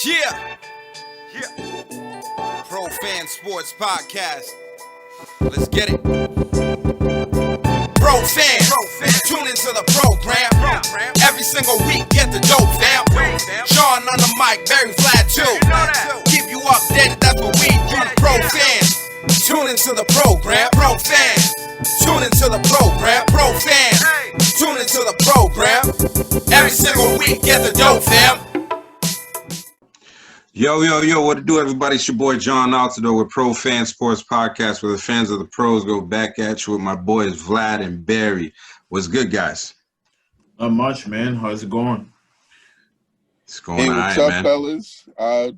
Yeah. Pro Fan Sports Podcast. Let's get it. Pro fans, tune into the program. Every single week, get the dope, fam. Sean on the mic, very flat too. Keep you updated, that's what we do. Pro fans, tune into the program. Pro fans, tune into the program. Pro fans, tune into the program. Every single week, get the dope, fam. Yo, what to do, everybody? It's your boy John Altidor with Pro Fan Sports Podcast, where the fans of the pros go back at you with my boys Vlad and Barry. What's good, guys? Not much, man. How's it going? It's going all right, man. What's up, fellas?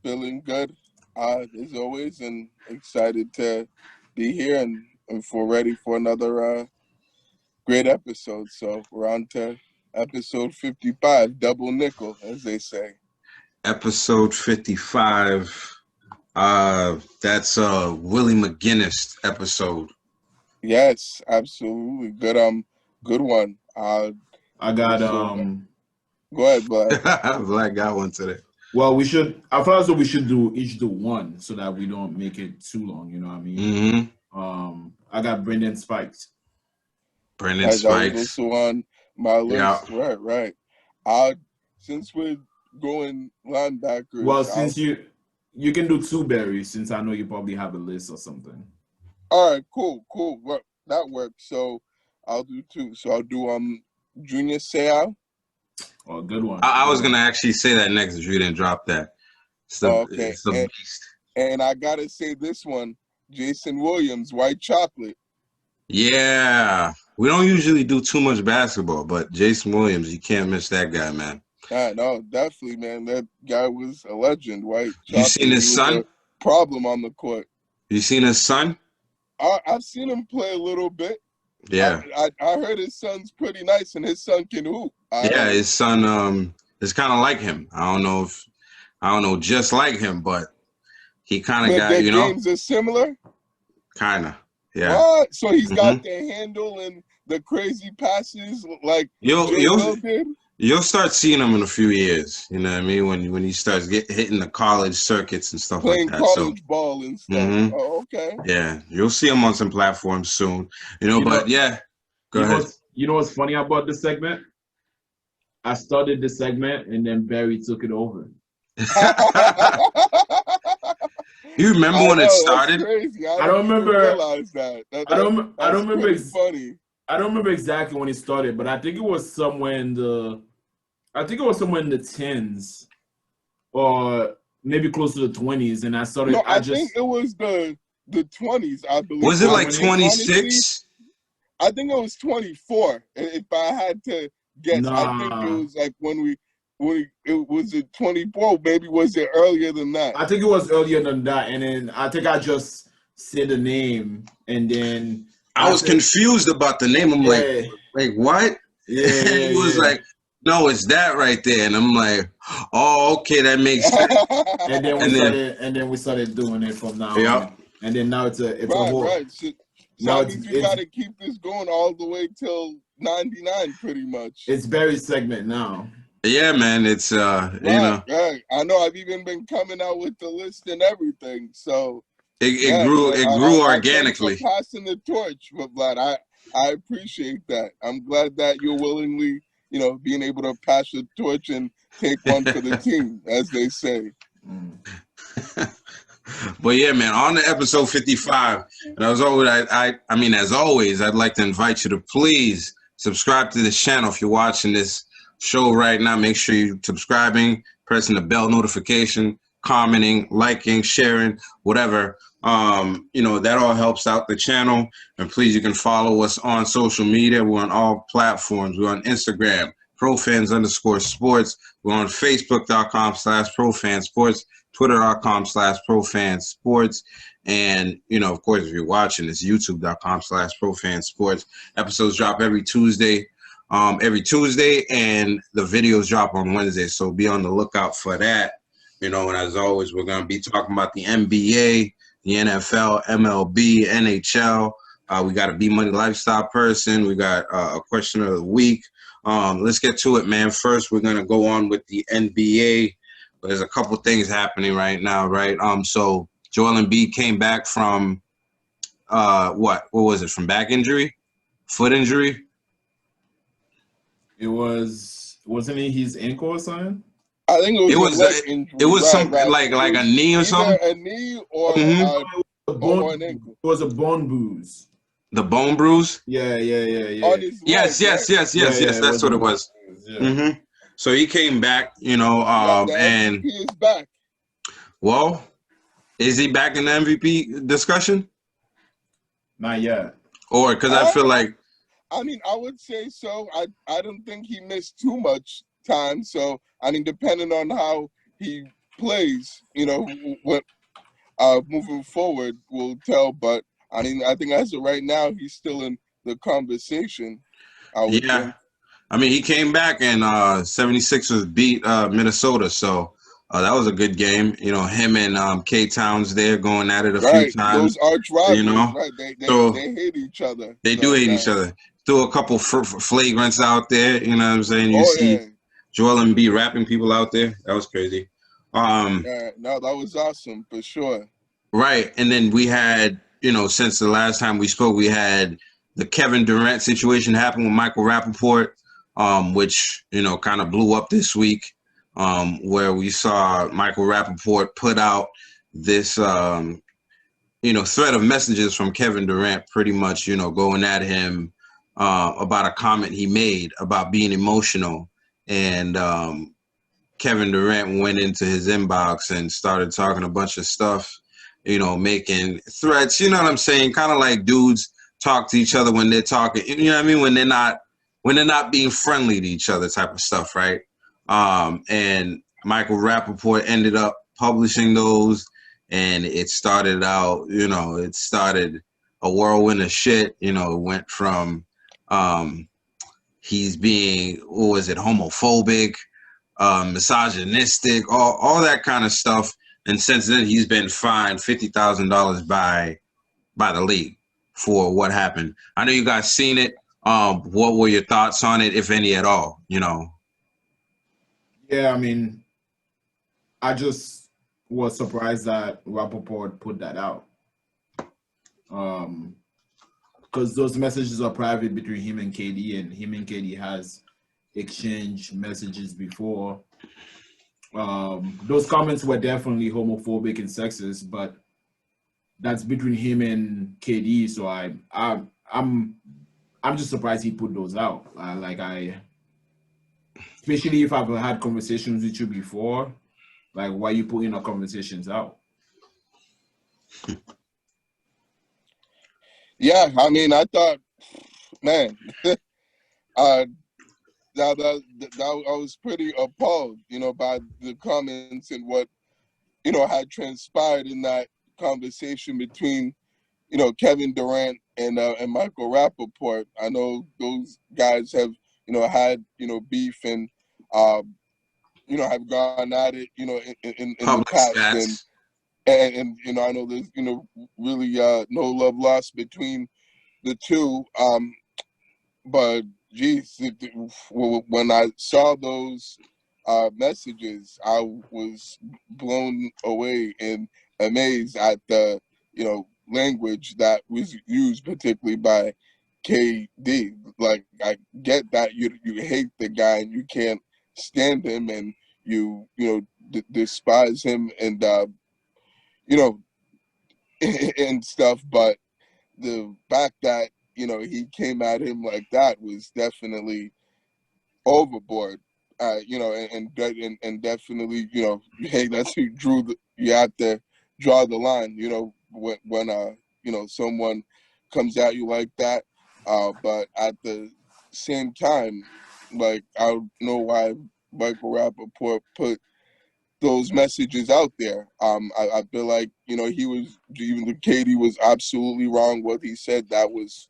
Feeling good as always, and excited to be here and ready for another great episode. So we're on to episode 55, double nickel, as they say. Episode 55. That's Willie McGinnis episode. Yes, absolutely. Good one. I got Go ahead, Vlad. Vlad got one today. Well, I feel as though we should each do one so that we don't make it too long, you know what I mean? Mm-hmm. I got Brendan Spikes. Brendan Spikes. Also on my list. Yeah. Right. Since we're going linebackers. Well, since you can do two, Barry, since I know you probably have a list or something. All right, cool. Well, that works. So I'll do two. So I'll do Junior Seau. Oh, good one. I was gonna actually say that next if you didn't drop that. Okay. It's the beast. And I gotta say this one, Jason Williams, White Chocolate. Yeah, we don't usually do too much basketball, but Jason Williams, you can't miss that guy, man. No, definitely, man. That guy was a legend, White Chocolate. You seen his son? Problem on the court. You seen his son? I've seen him play a little bit. Yeah. I heard his son's pretty nice, and his son can hoop. His son is kind of like him. I don't know just like him, but he kind of got, their games are similar? Kind of, yeah. What? So he's got the handle and the crazy passes like J-Will did? You'll start seeing him in a few years. You know what I mean? When he starts hitting the college circuits and stuff playing like that. College ball and stuff. Mm-hmm. Oh, okay. Yeah, you'll see him on some platforms soon. Go ahead. You know what's funny about this segment? I started the segment and then Barry took it over. You remember when it started? I don't remember. Realize that. I don't remember. Funny. I don't remember exactly when it started, but I think it was somewhere in the 10s or maybe close to the 20s, and I started. No, I think it was the 20s. I believe. Was it like 26? I think it was 24. If I had to guess, I think it was like when it was it 24. Maybe was it earlier than that? I think it was earlier than that, and then I think I just said the name, and then I was confused about the name. I'm like what? Yeah. And he was like, no, it's that right there, and I'm like, oh, okay, that makes sense. and then we started doing it from now yeah. on, and then now it's a whole. Right. So now we got to keep this going all the way till 99, pretty much. It's Barry's segment now. Yeah, man. It's Right. I know. I've even been coming out with the list and everything. So it grew organically. Thanks for passing the torch, but Vlad, I appreciate that. I'm glad that you're willingly, being able to pass the torch and take one for the team, as they say. But yeah, man, on to episode 55. And as always, I'd like to invite you to please subscribe to this channel. If you're watching this show right now, make sure you're subscribing, pressing the bell notification, commenting, liking, sharing, whatever. That all helps out the channel. And please, you can follow us on social media. We're on all platforms. We're on Instagram, profans_sports. We're on Facebook.com/profansports, Twitter.com/profansports. And, of course, if you're watching, it's YouTube.com/profansports. Episodes drop every Tuesday, and the videos drop on Wednesday. So be on the lookout for that. And as always, we're going to be talking about the NBA, the NFL, MLB, NHL. We got a B-Money Lifestyle person. We got a question of the week. Let's get to it, man. First, we're going to go on with the NBA. there's a couple things happening right now, right? So Joel Embiid came back from what was it? From back injury, foot injury. Wasn't it his ankle or something? I think it was It a was leg injury. it was Right, some right. like It a was knee or either something. a knee or Mhm. or an ankle It was a bone bruise. The bone bruise. Yeah. on his leg, Yes, right? yes, yes, Yeah, yes, yeah, yes. it That's was a what it bone was. bruise. Yeah. hmm So he came back, Now the and MVP is back. well, is he back in the MVP discussion? Not yet. Or because I feel like I mean, I would say so. I don't think he missed too much time. So I mean, depending on how he plays, what moving forward will tell. But I mean, I think as of right now, he's still in the conversation. I would yeah, think. I mean, he came back and 76ers beat Minnesota, so that was a good game. Him and K Towns there going at it a few Right, times. those arch You rivals. know, Right, they so hate each other. they do So hate yeah. each other. Threw a couple flagrants out there. You know what I'm saying? You Oh see yeah. Joel Embiid rapping people out there. That was crazy. Yeah. No, that was awesome for sure. Right, and then we had since the last time we spoke, we had the Kevin Durant situation happen with Michael Rappaport, which kind of blew up this week, where we saw Michael Rappaport put out this thread of messages from Kevin Durant, pretty much going at him about a comment he made about being emotional, and Kevin Durant went into his inbox and started talking a bunch of stuff, making threats, you know what I'm saying? Kind of like dudes talk to each other when they're talking, you know what I mean? When they're not being friendly to each other type of stuff, right? And Michael Rappaport ended up publishing those, and it started out, it started a whirlwind of shit. It went from he's being, what was it, homophobic, misogynistic, all that kind of stuff. And since then, he's been fined $50,000 by the league for what happened. I know you guys seen it. What were your thoughts on it, if any at all? Yeah, I mean, I just was surprised that Rappaport put that out. Because those messages are private between him and KD, and him and KD has exchanged messages before. Those comments were definitely homophobic and sexist, but that's between him and KD. So I'm just surprised he put those out. Especially if I've had conversations with you before, like why you putting our conversations out? Yeah, I mean, I thought, man, that I was pretty appalled, by the comments and what had transpired in that conversation between Kevin Durant and Michael Rappaport. I know those guys have had beef and have gone at it in the Public past stats. and I know there's really no love lost between the two. But geez, when I saw those messages, I was blown away and amazed at the language that was used, particularly by KD. Like, I get that you hate the guy and you can't stand him and you despise him and you know and stuff, but the fact that he came at him like that was definitely overboard. And definitely, hey, that's who you have to draw the line. When someone comes at you like that. But at the same time, like, I don't know why Michael Rappaport put those messages out there. I feel like even Katie was absolutely wrong. What he said, that was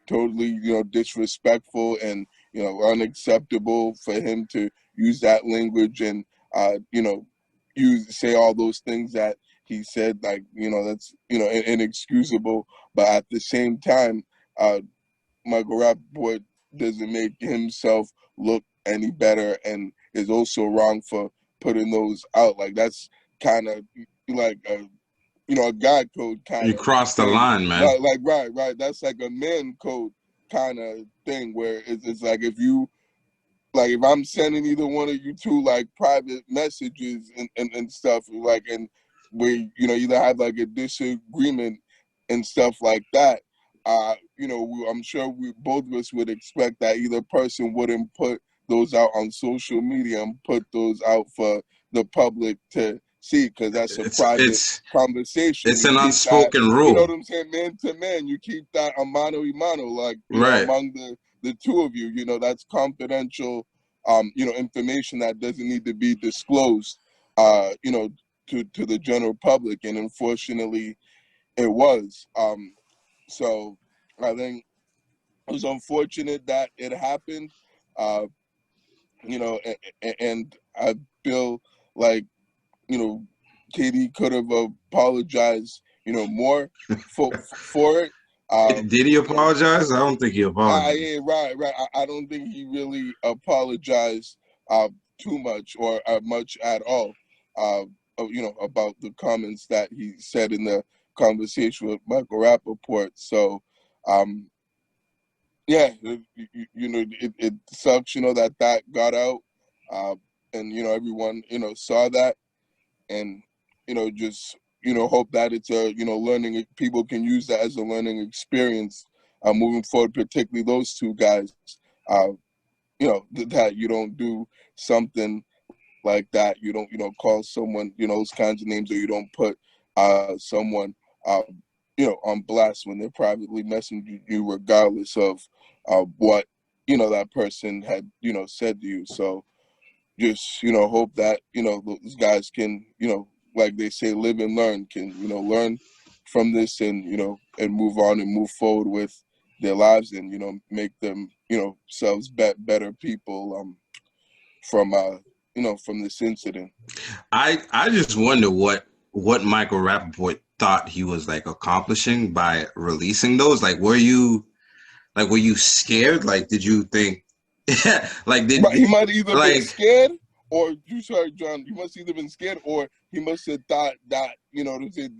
totally disrespectful and unacceptable for him to use that language and say all those things that he said. Like, that's inexcusable. But at the same time, Michael Rappaport doesn't make himself look any better and is also wrong for putting those out. Like that's kind of like a a God code kind of. You crossed the line, man. Like right. That's like a man code kind of thing where it's like if I'm sending either one of you two like private messages and stuff like, and we either have like a disagreement and stuff like that, I'm sure we both of us would expect that either person wouldn't put those out on social media and put those out for the public to see, because that's a private conversation. It's an unspoken rule. You know what I'm saying? Man to man, you keep that a mano a mano, like among the two of you. That's confidential, information that doesn't need to be disclosed, to the general public. And unfortunately, it was. So I think it was unfortunate that it happened. And I feel like, KD could have apologized, more for it. Did he apologize? I don't think he apologized. Yeah, right. I don't think he really apologized too much or much at all, about the comments that he said in the conversation with Michael Rappaport. So, yeah, it sucks, that got out, and everyone saw that, and just hope that it's a learning. People can use that as a learning experience moving forward, particularly those two guys. That you don't do something like that. You don't call someone those kinds of names, or you don't put someone on blast when they're privately messaging you, regardless of what that person had said to you. So just hope that those guys can like they say, live and learn, can learn from this, and and move on and move forward with their lives, and make them selves better people from this incident. I just wonder what Michael Rappaport thought he was like accomplishing by releasing those. Like, were you scared? Like, did you think like he might either been scared, or John, he must either been scared, or he must have thought that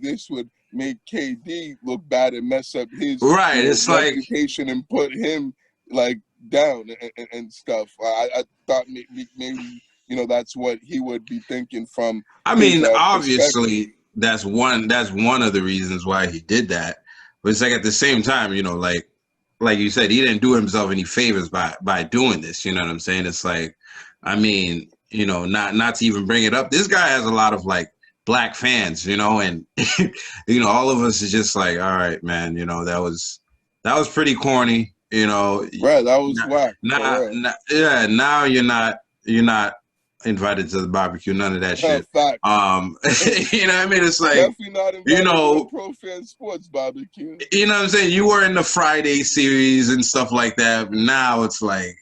this would make KD look bad and mess up his it's reputation and put him like down and stuff. I thought maybe that's what he would be thinking from. I mean, obviously that's one of the reasons why he did that. But it's like at the same time, like you said, he didn't do himself any favors by doing this. You know what I'm saying? It's like, I mean, not to even bring it up, this guy has a lot of like black fans, and all of us is just like, all right, man, that was pretty corny, Right, that was whack. Now you're not invited to the barbecue, none of that shit. Fact. You know what I mean? It's like, definitely not invited to the Pro Fan Sports barbecue. You know what I'm saying? You were in the Friday series and stuff like that. But now it's like,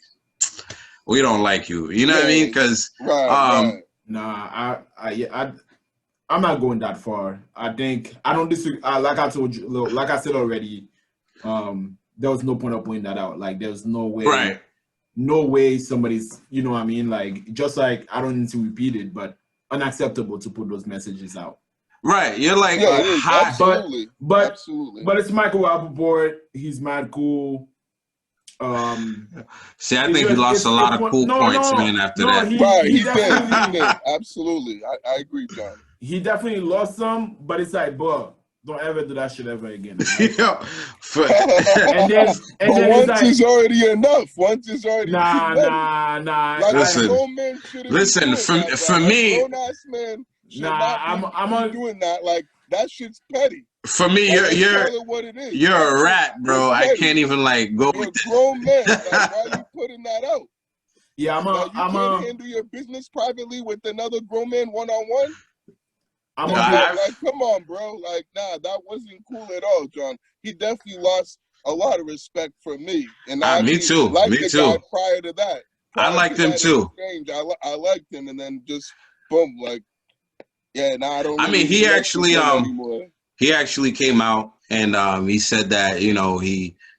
we don't like you. You know what I mean? Because right. Nah, I'm not going that far. I think I don't disagree. Like I told you, like I said already, there was no point of pointing that out. Like, there's no way. Right. No way somebody's, what I mean? Like, just like, I don't need to repeat it, but unacceptable to put those messages out. Right. You're like, absolutely. But absolutely. But it's Michael Rappaport. He's mad cool. See, I think he lost a lot of cool points, man, after that. He did. Absolutely. I agree, John. He definitely lost some, but it's like, bro, don't ever do that shit ever again. Right? and then once like, is already enough. Once is already nah. Like, listen, for me, I'm doing that. Like, that shit's petty. For me, you're a rat, bro. I can't even like go you're with a grown man. Like, why are you putting that out? Yeah, you can't handle your business privately with another grown man one-on-one. Like, come on, bro. Like, nah, that wasn't cool at all, John. He definitely lost a lot of respect from me. And me too. Like me the too. Guy prior to that. I liked him too. I liked him, and then just boom, like, yeah. Now I don't. Really he actually came out and he said that he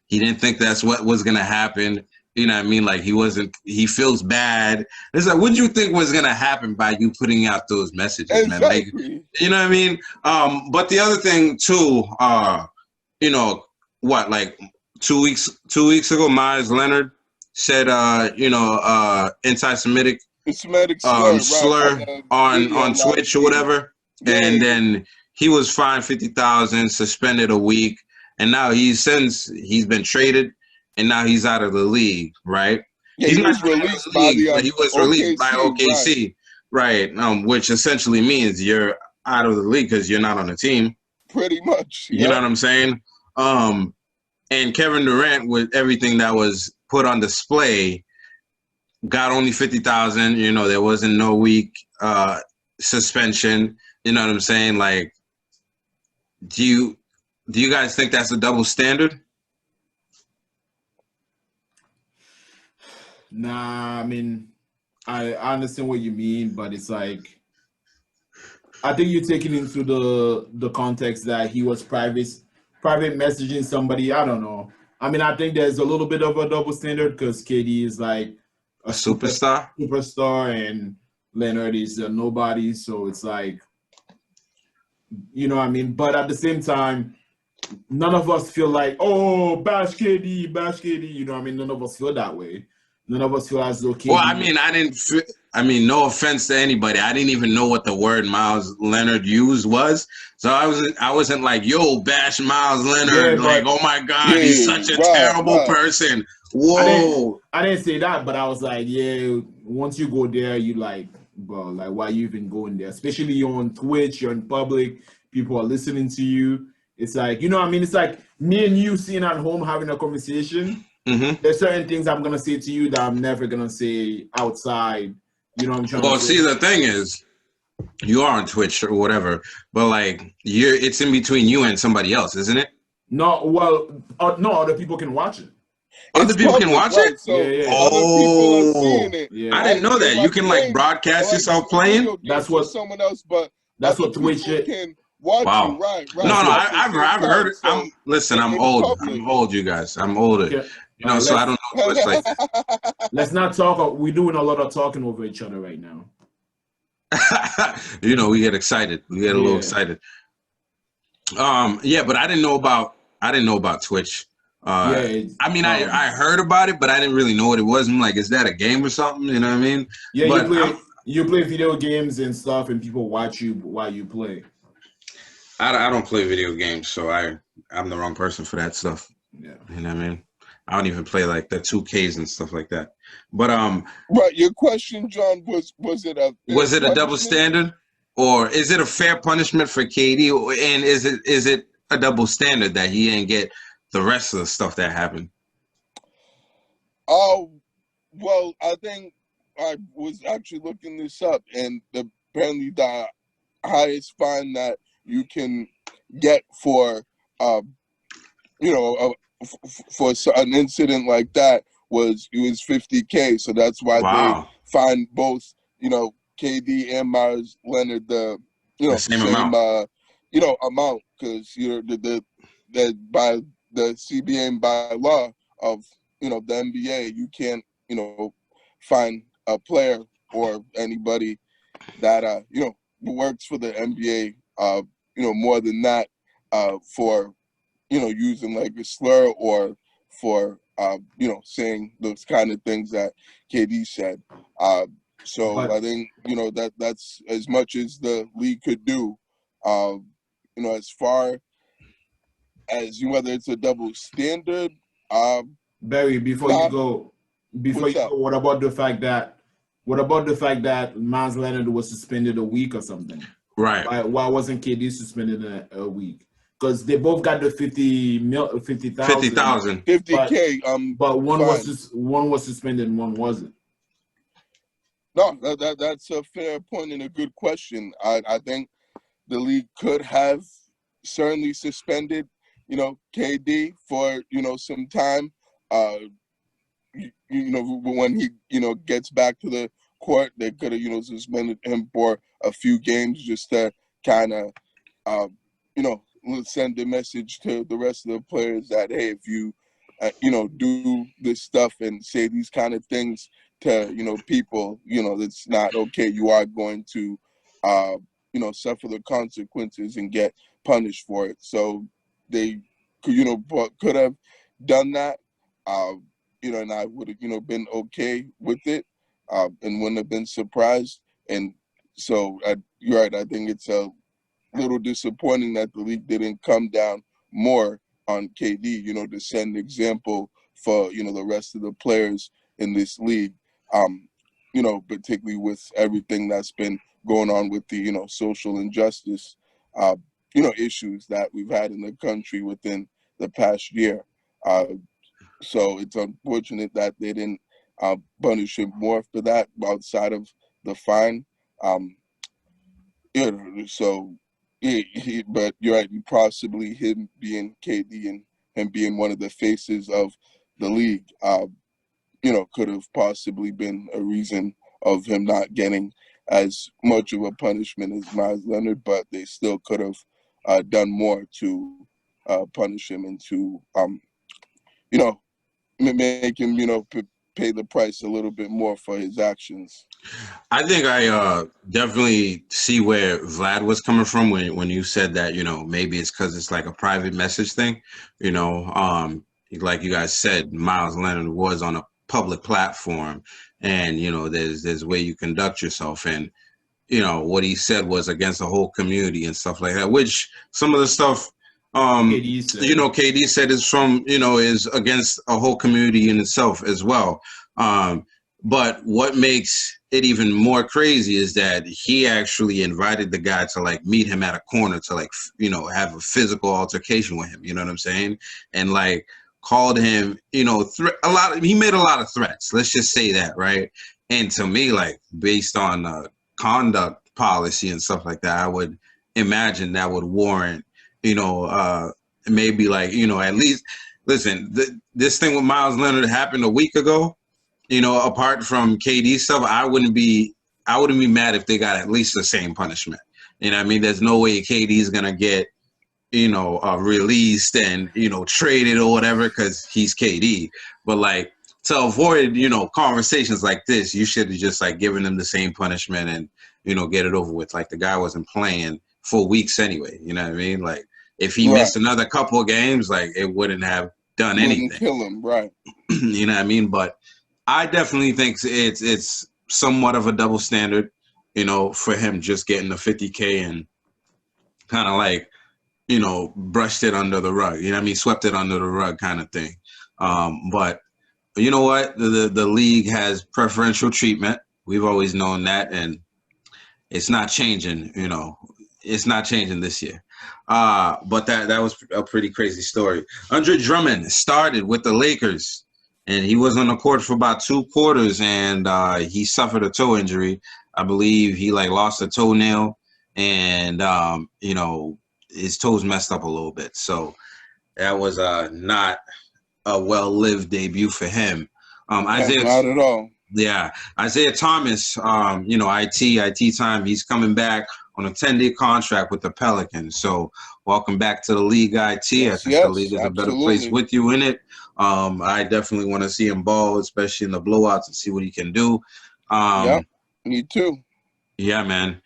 didn't think that's what was gonna happen. You know what I mean? Like he feels bad. It's like, what do you think was gonna happen by you putting out those messages, man? Like, Exactly. you know what I mean? But the other thing too, you know, what, like 2 weeks ago, Myers Leonard said, anti-Semitic Semitic slur, right? slur on Twitch or whatever, and then he was fined 50,000, suspended a week, and now he's been traded, and now he's out of the league, right? Yeah, He's he not was really out of released the by league, the but he was released by OKC, OKC, right? Which essentially means you're out of the league because you're not on the team. pretty much. You know what I'm saying? And Kevin Durant, with everything that was put on display, got only 50,000. You know, there wasn't no week suspension. You know what I'm saying? Like, do you guys think that's a double standard? Nah, I mean, I understand what you mean, but it's like, I think you're taking into the context that he was private messaging somebody. I don't know. I mean, I think there's a little bit of a double standard because KD is like A superstar? superstar, and Leonard is a nobody. So it's like, you know what I mean? But at the same time, none of us feel like, oh, bash KD, bash KD. You know what I mean? None of us feel that way. None of us feel as though KD. Well, I mean, no offense to anybody, I didn't even know what the word Miles Leonard used was. So I wasn't like, yo, bash Miles Leonard. Yeah, like, oh my God, he's such a terrible person. Whoa. I didn't say that, but I was like, yeah, once you go there, you like, bro, like, why you even going there? Especially you're on Twitch, you're in public, people are listening to you. It's like, you know what I mean? It's like me and you sitting at home having a conversation. Mm-hmm. There's certain things I'm going to say to you that I'm never going to say outside. You know what I'm trying to say? See, the thing is, you are on Twitch or whatever, but like, it's in between you and somebody else, isn't it? No, well, no, other people can watch it. Other people can watch it? So Yeah. other people are seeing it. Yeah. I didn't know that. You can like broadcast yourself playing? That's what someone else, but that's what Twitch is. can watch you, right? No, I've heard it. I'm old. I'm old, you guys. I'm older. Okay. You know, so I don't know Twitch like Let's not talk. We're doing a lot of talking over each other right now. you know, we get excited. We get a little excited. Yeah, but I didn't know about Twitch. I mean, I heard about it, but I didn't really know what it was. I'm like, is that a game or something? You know what I mean? Yeah, but you play video games and stuff, and people watch you while you play. I don't play video games, so I'm the wrong person for that stuff. Yeah, you know what I mean? I don't even play like the 2Ks and stuff like that. But right. Your question, John, was it a double standard, or is it a fair punishment for KD, and is it a double standard that he didn't get the rest of the stuff that happened? Well, I think I was actually looking this up, and apparently the highest fine that you can get for for an incident like that was $50K. So that's why they fined both, KD and Myers Leonard the same amount. Amount, because the by the CBA and by law of the NBA, you can't fine a player or anybody that works for the NBA more than that for using like a slur or for saying those kind of things that KD said. So I think that's as much as the league could do. As far as whether it's a double standard. Barry, before you go, what about the fact that Myles Leonard was suspended a week or something? Right. Why wasn't KD suspended a week? Because they both got the 50,000. 50K. But one was suspended and one wasn't. No, that's a fair point and a good question. I think the league could have certainly suspended, KD for, some time. When he, gets back to the court, they could have, suspended him for a few games just to kind of, send a message to the rest of the players that, hey, if you do this stuff and say these kind of things to, people, that's not okay. You are going to, suffer the consequences and get punished for it. So they, could have done that, and I would have, been okay with it, and wouldn't have been surprised. And so you're right. I think it's a little disappointing that the league didn't come down more on KD, to set an example for, the rest of the players in this league, particularly with everything that's been going on with the, social injustice, issues that we've had in the country within the past year. So it's unfortunate that they didn't punish him more for that outside of the fine. So, but you're right. Possibly him being KD and him being one of the faces of the league, could have possibly been a reason of him not getting as much of a punishment as Miles Leonard. But they still could have done more to punish him and to, make him, pay the price a little bit more for his actions. I think I definitely see where Vlad was coming from when you said that, maybe it's because it's like a private message thing, like you guys said, Miles Leonard was on a public platform, and, there's a way you conduct yourself, and, what he said was against the whole community and stuff like that, which some of the stuff, KD said is from, is against a whole community in itself as well. But what makes it even more crazy is that he actually invited the guy to like meet him at a corner to like, have a physical altercation with him. You know what I'm saying? And like called him, he made a lot of threats. Let's just say that, right? And to me, like based on conduct policy and stuff like that, I would imagine that would warrant, maybe like, at least, listen, this thing with Miles Leonard happened a week ago. Apart from KD stuff, I wouldn't be mad if they got at least the same punishment. I mean? There's no way KD is gonna get, released and, traded or whatever because he's KD. But like to avoid, conversations like this, you should have just like given him the same punishment and, get it over with. Like the guy wasn't playing for weeks anyway. You know what I mean? Like if he missed another couple of games, like it wouldn't have done anything. Kill him, right? You know what I mean? But I definitely think it's somewhat of a double standard, for him just getting the 50K and kind of like, brushed it under the rug. You know what I mean? Swept it under the rug kind of thing. But you know what? The league has preferential treatment. We've always known that, and it's not changing. It's not changing this year. But that was a pretty crazy story. Andre Drummond started with the Lakers. And he was on the court for about 2 quarters, and he suffered a toe injury. I believe he like lost a toenail, and his toes messed up a little bit. So that was not a well-lived debut for him. Isaiah, not at all. Yeah, Isaiah Thomas, IT time. He's coming back on a 10-day contract with the Pelicans. So welcome back to the league, IT. Yes, I think the league is a better place with you in it. I definitely want to see him ball, especially in the blowouts, and see what he can do. Me too. Yeah, man.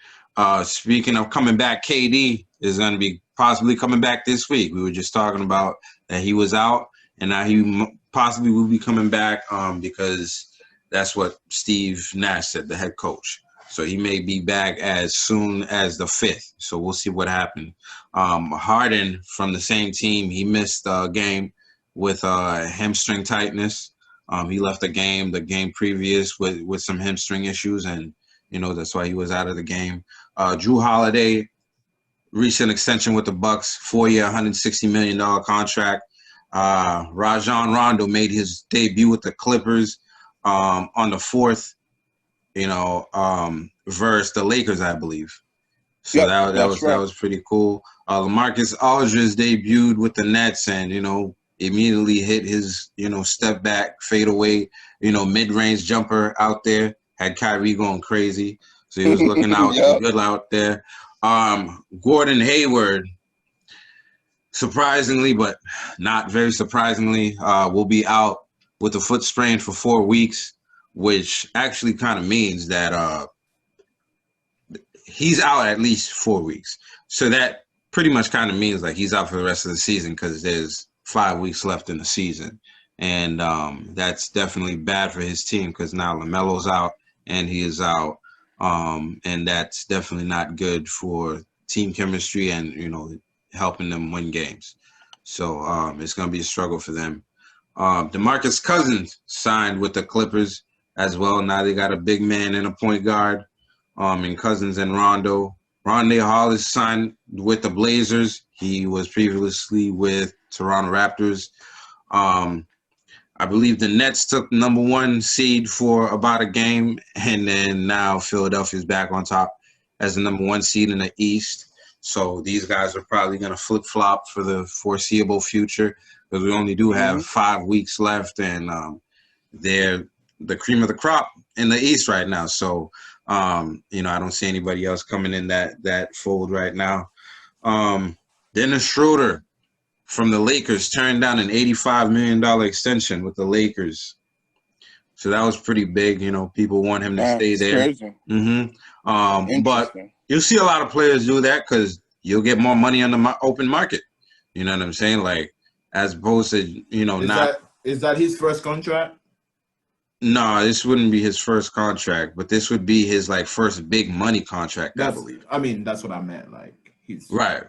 Speaking of coming back, KD is going to be possibly coming back this week. We were just talking about that he was out, and now he possibly will be coming back because that's what Steve Nash said, the head coach. So he may be back as soon as the 5th. So we'll see what happens. Harden from the same team, he missed a game with hamstring tightness. He left the game previous with some hamstring issues, and that's why he was out of the game. Drew Holiday reached an extension with the Bucks, 4-year, $160 million contract. Rajon Rondo made his debut with the Clippers on the 4th, versus the Lakers, I believe. So that was pretty cool. LaMarcus Aldridge debuted with the Nets, and immediately hit his, step back, fade away, mid-range jumper out there. Had Kyrie going crazy. So he was looking out good out there. Gordon Hayward surprisingly, but not very surprisingly, will be out with a foot sprain for 4 weeks, which actually kind of means that he's out at least 4 weeks. So that pretty much kind of means like he's out for the rest of the season because there's 5 weeks left in the season. And that's definitely bad for his team because now LaMelo's out and he is out. And that's definitely not good for team chemistry and, helping them win games. So it's going to be a struggle for them. DeMarcus Cousins signed with the Clippers as well. Now they got a big man and a point guard in Cousins and Rondo. Rondé Hollis signed with the Blazers. He was previously with Toronto Raptors. I believe the Nets took number 1 seed for about a game, and then now Philadelphia's back on top as the number 1 seed in the East. So these guys are probably going to flip-flop for the foreseeable future because we only do have 5 weeks left, and they're the cream of the crop in the East right now. So, I don't see anybody else coming in that fold right now. Dennis Schroeder from the Lakers turned down an $85 million extension with the Lakers. So that was pretty big. People want him to stay there. But you'll see a lot of players do that because you'll get more money on the open market. You know what I'm saying? Like, as opposed to, Is that his first contract? No, this wouldn't be his first contract, but this would be his, first big money contract, I believe. I mean, that's what I meant. Right.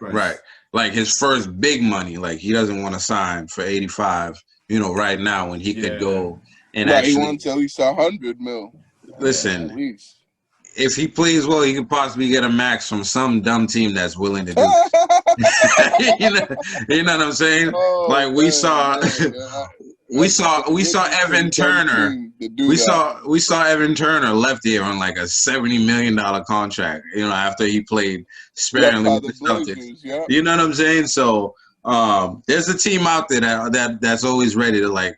Like, his first big money. Like, he doesn't want to sign for 85, right now when he could go and actually. He wants at least 100 mil. Listen, at least. If he plays well, he could possibly get a max from some dumb team that's willing to do it. you know what I'm saying? We saw Evan Turner. We saw Evan Turner left here on like a $70 million contract. After he played sparingly with the Celtics. Yeah. You know what I'm saying? So there's a team out there that's always ready to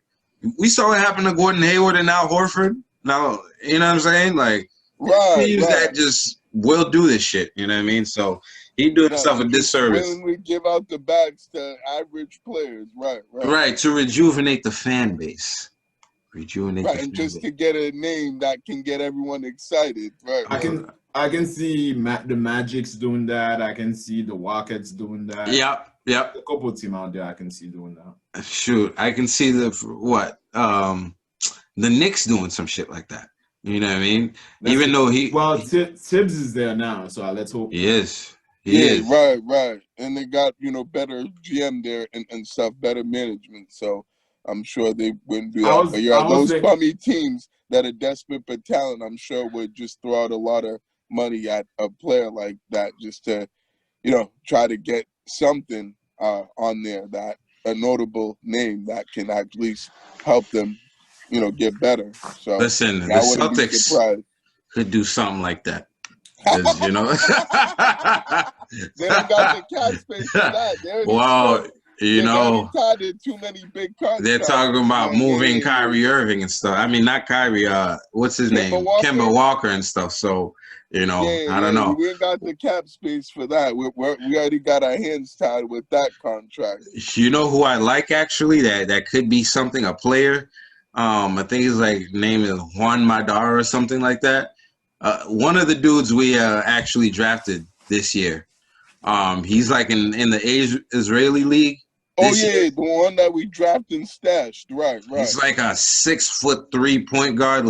We saw what happened to Gordon Hayward and Al Horford. Now, you know what I'm saying? Teams that just will do this shit. You know what I mean? So he doing himself a disservice. When we give out the bags to average players, right, to rejuvenate the fan base. Just to get a name that can get everyone excited. I can see the Magic's doing that. I can see the Rockets doing that. Yep. A couple of teams out there I can see doing that. Shoot, I can see the Knicks doing some shit like that. You know what I mean? Even though Tibbs is there now, so let's hope. He is. Right. And they got, better GM there and stuff, better management. So I'm sure they wouldn't do that. But those bummy teams that are desperate for talent, I'm sure would just throw out a lot of money at a player like that just to, try to get something on there, that a notable name that can at least help them, get better. So listen, the Celtics could do something like that. They don't got the cap space for that. Too many big contracts. They're talking about moving Kyrie Irving and stuff. I mean, not Kyrie. What's his name? Kemba Walker and stuff. So, I don't know. We ain't got the cap space for that. We already got our hands tied with that contract. You know who I like actually? That could be something. A player. I think his name is Juan Madar or something like that. One of the dudes we actually drafted this year. He's in the Israeli league. The one that we drafted and stashed. Right. He's like a 6'3" point guard,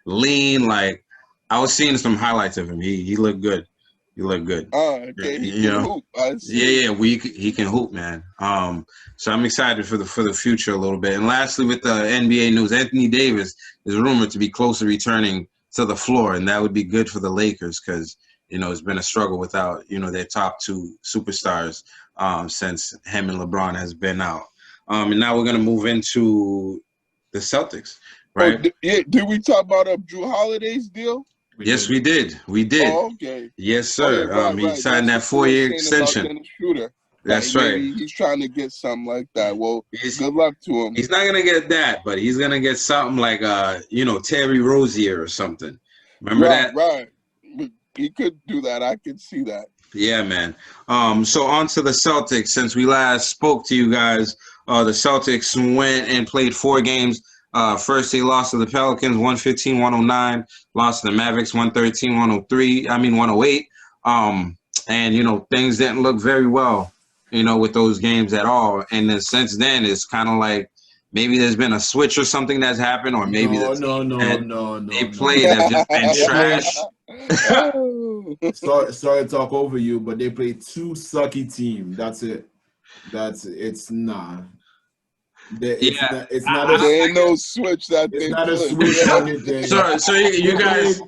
lean. I was seeing some highlights of him. He looked good. Okay. He can hoop. He can hoop, man. So I'm excited for the future a little bit. And lastly, with the NBA news, Anthony Davis is rumored to be close to returning to the floor, and that would be good for the Lakers because it's been a struggle without their top 2 superstars since him and LeBron has been out. And now we're gonna move into the Celtics, right? Did we talk about Drew Holiday's deal? Yes, we did. Oh, okay. Yes, sir. He signed that 4-year extension. That's right. He's trying to get something like that. Well, good luck to him. He's not gonna get that, but he's gonna get something like Terry Rozier or something. Remember that? Right. He could do that. I could see that. Yeah, man. So on to the Celtics. Since we last spoke to you guys, the Celtics went and played 4 games. First, they lost to the Pelicans 115-109, lost to the Mavericks 113-103, 108. And, things didn't look very well, with those games at all. And then since then, it's kind of like maybe there's been a switch or something that's happened, or maybe the team that they played have just been They played- trash. Sorry to talk over you, but they played 2 sucky teams. That's it. It's not. It's not. There ain't no switch that It's they not a put. switch or anything. So you guys.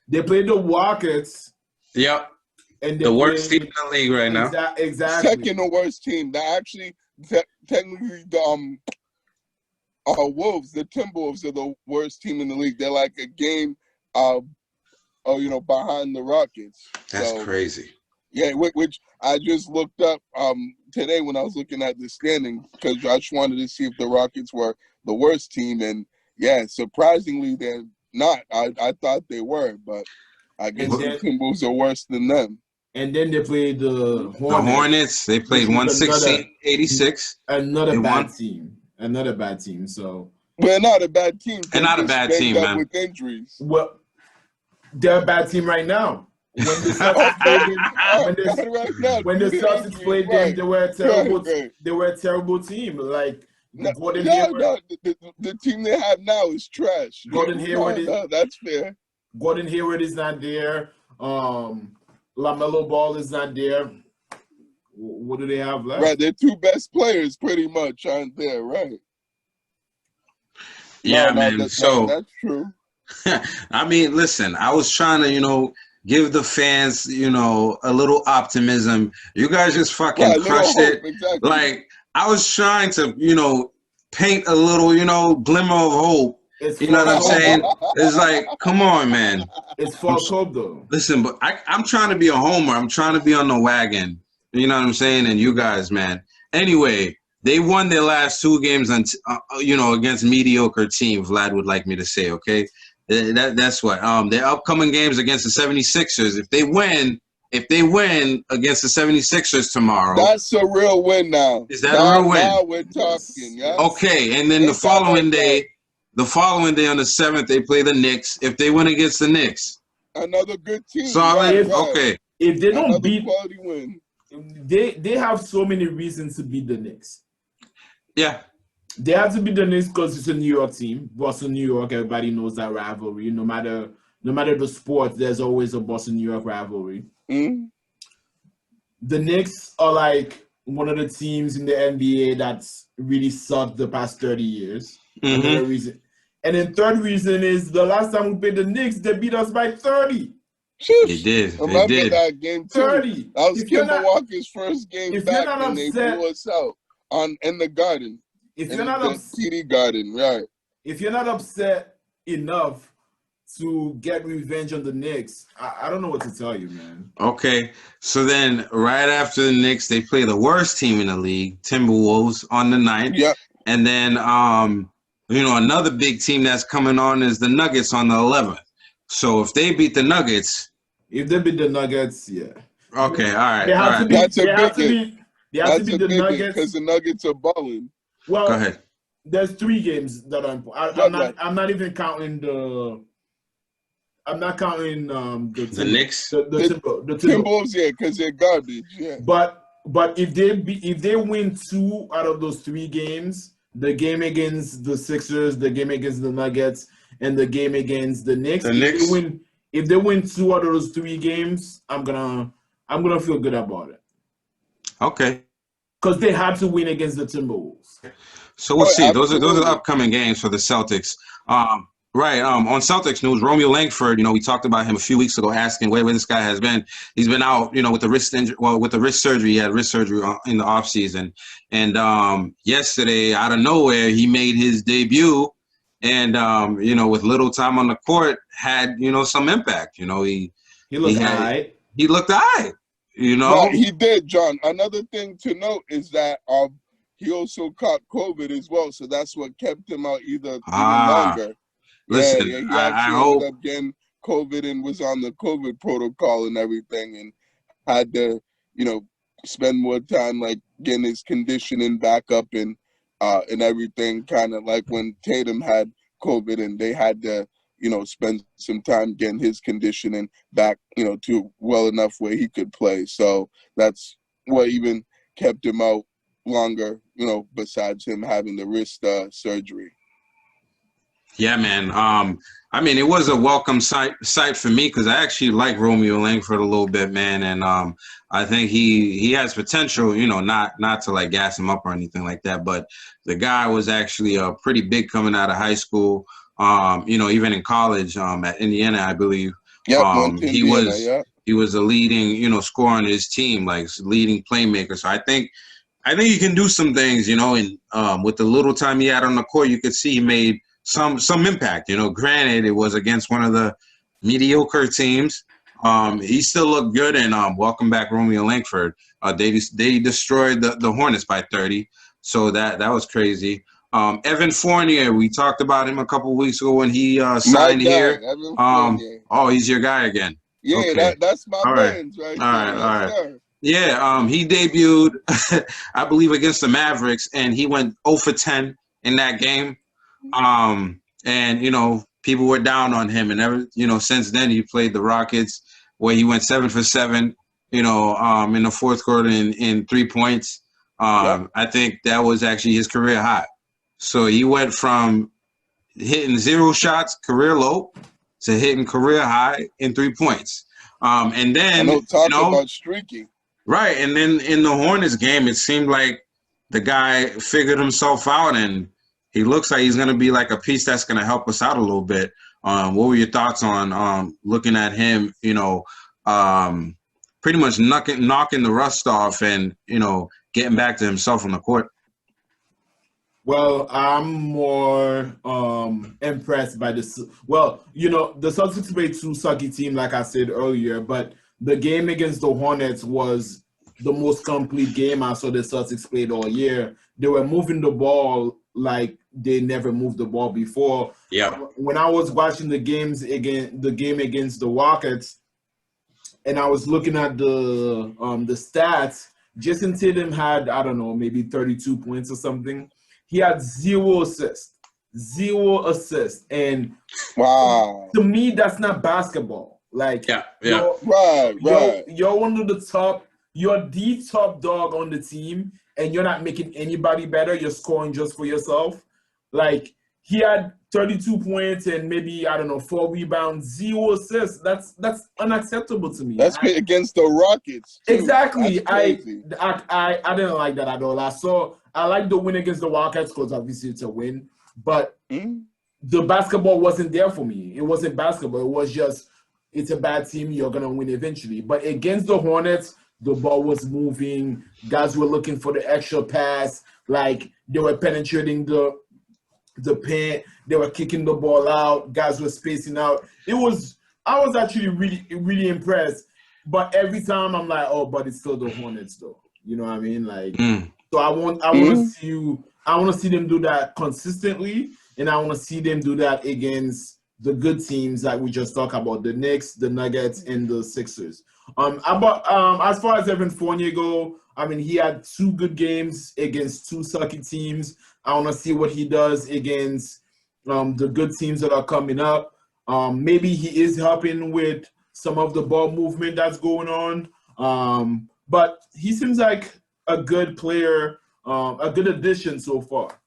They played the Rockets. Yep. And The worst team in the league right now. Exactly. Second to worst team. That actually, technically, the Wolves, the Timberwolves, are the worst team in the league. They're like a game, behind the Rockets. That's crazy. Yeah, which I just looked up today when I was looking at the standing, because I just wanted to see if the Rockets were the worst team, and yeah, surprisingly they're not. I thought they were, but I guess the Timberwolves are worse than them. And then they played the Hornets. The Hornets, they played 116-86. Another bad team. So they're not a bad team. They're not a bad team, man. With injuries. Well, they're a bad team right now. When the Celtics played them, they were a terrible. They were a terrible team. Like Gordon Hayward. The team they have now is trash. Gordon Hayward. That's fair. Gordon Hayward is not there. LaMelo Ball is not there. What do they have left? Right, their 2 best players pretty much aren't there, right? Yeah, man. That's true. Listen, I was trying to, give the fans, a little optimism. You guys just fucking crushed it. Exactly. Like, I was trying to, paint a little, glimmer of hope. You know what I'm saying? It's like, come on, man. It's false hope, though. Listen, but I'm trying to be a homer. I'm trying to be on the wagon. You know what I'm saying? And you guys, man. Anyway, they won their last 2 games, against mediocre team, Vlad would like me to say, okay? That's what. Their upcoming games against the 76ers, if they win against the 76ers tomorrow. That's a real win now. Is that a real win? Now we're talking, yeah. Okay, and then the following day on the 7th, they play the Knicks. If they win against the Knicks. Another good team. Solid, okay. If they don't beat, quality win. They have so many reasons to beat the Knicks. Yeah. They have to beat the Knicks because it's a New York team. Boston, New York, everybody knows that rivalry. No matter the sport, there's always a Boston, New York rivalry. Mm-hmm. The Knicks are like one of the teams in the NBA that's really sucked the past 30 years. Mm-hmm. Another reason. And then third reason is the last time we played the Knicks, they beat us by 30. They did. Remember that game too? 30. That was Kemba Walker's first game back, and they blew us out in the Garden. If you're not upset, TD Garden, right? If you're not upset enough to get revenge on the Knicks, I don't know what to tell you, man. Okay, so then right after the Knicks, they play the worst team in the league, Timberwolves, on the 9th. Yep. And then, another big team that's coming on is the Nuggets on the 11th. So if they beat the Nuggets. If they beat the Nuggets, yeah. Okay, all right. That's a big beat the Nuggets because the Nuggets are balling. Well, go ahead. There's 3 games that are important. I'm not even counting the. I'm not counting the Knicks, the Timberwolves, yeah, because they're garbage. Yeah. But if they win 2 out of those 3 games, the game against the Sixers, the game against the Nuggets, and the game against the Knicks, if they win 2 out of those 3 games, I'm gonna feel good about it. Okay. Because they had to win against the Timberwolves. So we'll see. Those are upcoming games for the Celtics. Right. On Celtics news, Romeo Langford, we talked about him a few weeks ago, asking where this guy has been. He's been out, with the wrist injury. Well, with the wrist surgery, he had wrist surgery in the offseason. And yesterday, out of nowhere, he made his debut. And with little time on the court, had some impact. He looked all right. He looked all right. Well, he did, John. Another thing to note is that he also caught COVID as well, so that's what kept him out even longer. Listen, he actually ended up getting COVID and was on the COVID protocol and everything, and had to, spend more time like getting his conditioning back up and everything. Kind of like when Tatum had COVID and they had to, spend some time getting his conditioning back, to well enough where he could play. So that's what even kept him out longer, besides him having the wrist surgery. Yeah, man. I mean, it was a welcome sight for me because I actually like Romeo Langford a little bit, man, and I think he has potential. Not to like gas him up or anything like that, but the guy was actually pretty big coming out of high school. Even in college, at Indiana, I believe. Yep, went to Indiana, yeah. He was a leading, scorer on his team, like leading playmaker. So I think he can do some things, and with the little time he had on the court, you could see he made some impact. Granted, it was against one of the mediocre teams. He still looked good, and welcome back Romeo Langford. They destroyed the Hornets by 30, so that was crazy. Evan Fournier, we talked about him a couple of weeks ago when he signed here. Evan Fournier. Oh, he's your guy again. Yeah, okay. That's my man's right there. All right. Sir. Yeah, he debuted, I believe, against the Mavericks, and he went 0 for 10 in that game. And people were down on him, and since then he played the Rockets, where he went 7 for 7, in the fourth quarter in 3 points. I think that was actually his career high. So he went from hitting 0 shots, career low, to hitting career high in 3 points. And then about streaky. Right, and then in the Hornets game, it seemed like the guy figured himself out, and he looks like he's going to be like a piece that's going to help us out a little bit. What were your thoughts on looking at him, pretty much knocking the rust off and, getting back to himself on the court? Well, I'm more impressed by this. Well, the Celtics played 2 sucky teams, like I said earlier, but the game against the Hornets was the most complete game I saw the Celtics played all year. They were moving the ball like they never moved the ball before. Yeah. When I was watching the game against the Rockets, and I was looking at the stats, Jason Tatum had, I don't know, maybe 32 points or something. He had 0 assists. 0 assists. And wow. To me, that's not basketball. Like, yeah. You're one of the top, you're the top dog on the team, and you're not making anybody better. You're scoring just for yourself. Like, he had 32 points and maybe, I don't know, 4 rebounds, 0 assists. That's unacceptable to me. That's against the Rockets, too. Exactly. I didn't like that at all. I like the win against the Rockets because obviously it's a win, but the basketball wasn't there for me. It wasn't basketball. It was just, it's a bad team. You're going to win eventually. But against the Hornets, the ball was moving. Guys were looking for the extra pass. Like, they were penetrating the paint. They were kicking the ball out. Guys were spacing out. I was actually really, really impressed. But every time I'm like, oh, but it's still the Hornets, though. You know what I mean? Like, so I want to see them do that consistently, and I want to see them do that against the good teams that we just talked about, the Knicks, the Nuggets, and the Sixers. As far as Evan Fournier go, I mean, he had 2 good games against 2 sucky teams. I want to see what he does against the good teams that are coming up. Maybe he is helping with some of the ball movement that's going on. But he seems like a good player, a good addition so far.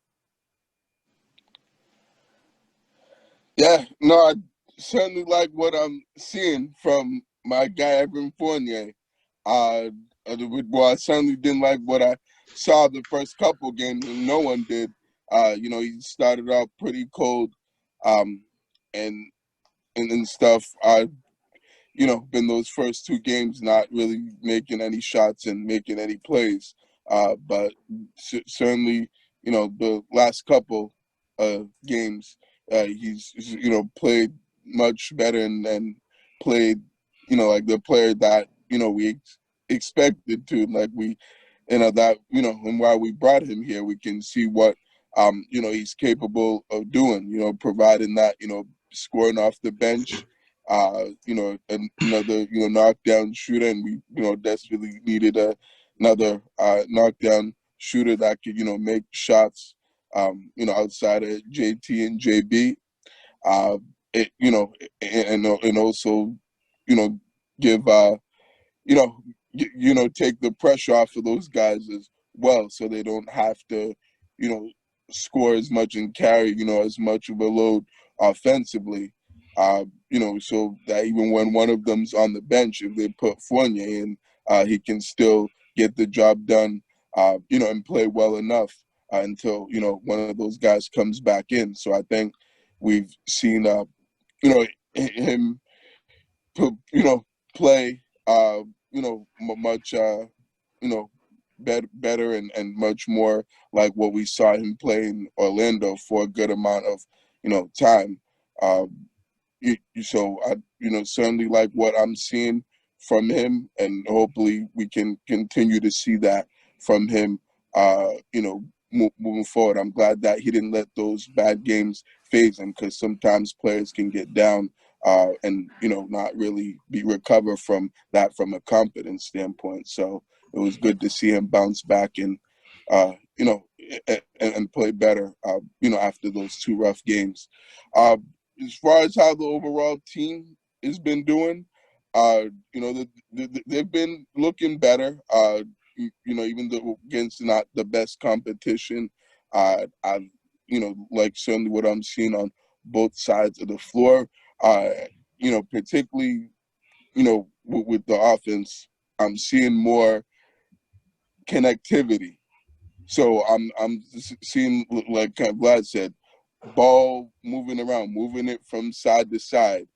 Yeah, no, I certainly like what I'm seeing from my guy Evan Fournier. I certainly didn't like what I saw the first couple games, and no one did. He started out pretty cold, and stuff. Been those first 2 games not really making any shots and making any plays. But certainly, the last couple games, he's played much better and played like the player that we expected to, like we that and why we brought him here. We can see what he's capable of doing, providing that scoring off the bench, Another, knockdown shooter, and we, desperately needed another knockdown shooter that could, make shots, outside of JT and JB. It, and also, give, take the pressure off of those guys as well, so they don't have to, you know, score as much and carry, as much of a load offensively. So that even when one of them's on the bench, if they put Fournier in, he can still get the job done, and play well enough until, one of those guys comes back in. So I think we've seen, him, play, much, better and much more like what we saw him play in Orlando for a good amount of, time. So I, certainly like what I'm seeing from him, and hopefully we can continue to see that from him, moving forward. I'm glad that he didn't let those bad games phase him, because sometimes players can get down, and not really be recover from that from a confidence standpoint. So it was good to see him bounce back and and play better, after those two rough games. As far as how the overall team has been doing, they've been looking better. Even though against not the best competition, I like certainly what I'm seeing on both sides of the floor. Particularly, with the offense, I'm seeing more connectivity. So I'm seeing, like Vlad said, ball moving around, moving it from side to side.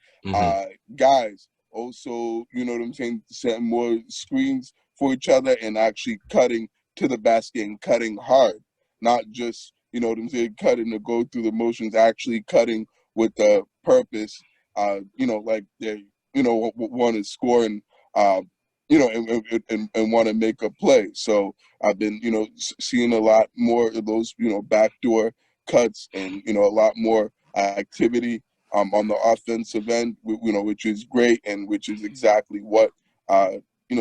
Guys also, what I'm saying, setting more screens for each other and actually cutting to the basket and cutting hard, not just, what I'm saying, cutting to go through the motions, actually cutting with the purpose, like they, want to score and, and want to make a play. So I've been, seeing a lot more of those, backdoor cuts and, a lot more activity on the offensive end, which is great, and which is exactly what,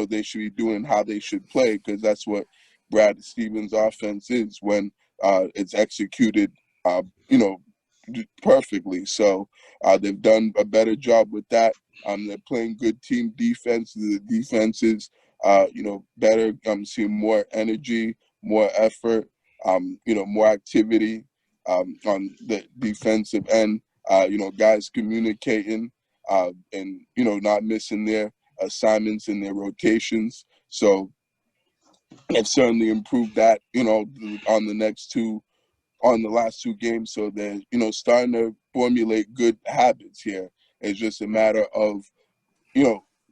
they should be doing, how they should play, because that's what Brad Stevens' offense is when it's executed, perfectly. So they've done a better job with that. They're playing good team defense. The defense is, better. I'm seeing more energy, more effort, more activity on the defensive end. Guys communicating, and not missing their assignments and their rotations. So they've certainly improved that. On the last two games, so they're starting to formulate good habits here. It's just a matter of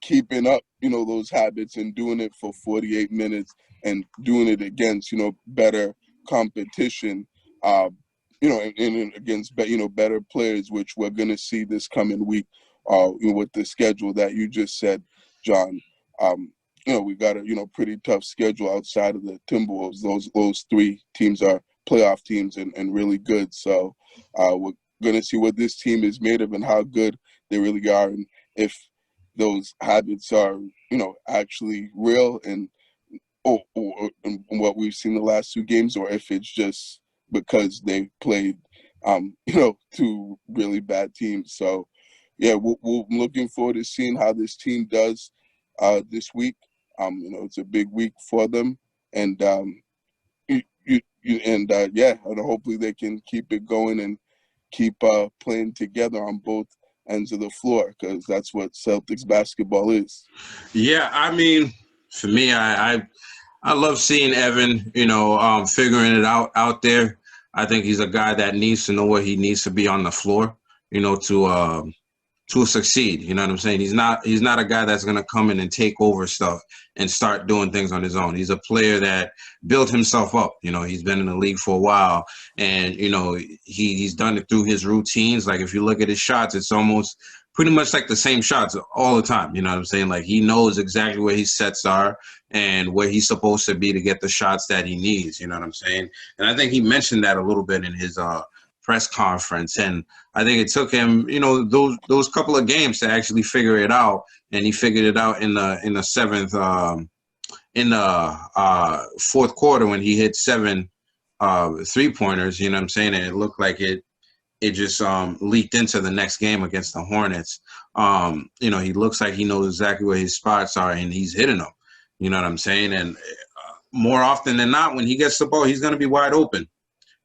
keeping up those habits and doing it for 48 minutes and doing it against better competition, and against better players, which we're going to see this coming week, with the schedule that you just said, John. We got a pretty tough schedule outside of the Timberwolves. Those three teams are playoff teams and really good. So we're going to see what this team is made of and how good they really are, and if those habits are, actually real and or what we've seen the last two games, or if it's just because they played, two really bad teams. So, yeah, we're looking forward to seeing how this team does this week. It's a big week for them, and and hopefully they can keep it going and keep playing together on both ends of the floor, because that's what Celtics basketball is. Yeah, I mean, for me, I love seeing Evan, figuring it out there. I think he's a guy that needs to know where he needs to be on the floor, to succeed. You know what I'm saying? He's not a guy that's going to come in and take over stuff and start doing things on his own. He's a player that built himself up. He's been in the league for a while, and, he's done it through his routines. Like, if you look at his shots, it's almost pretty much like the same shots all the time. You know what I'm saying? Like, he knows exactly where his sets are and where he's supposed to be to get the shots that he needs. You know what I'm saying? And I think he mentioned that a little bit in his press conference, and I think it took him, those couple of games to actually figure it out, and he figured it out in the seventh, in the fourth quarter when he hit 7 3-pointers. You know what I'm saying? And it looked like it just leaked into the next game against the Hornets. He looks like he knows exactly where his spots are, and he's hitting them. You know what I'm saying? And more often than not, when he gets the ball, he's going to be wide open,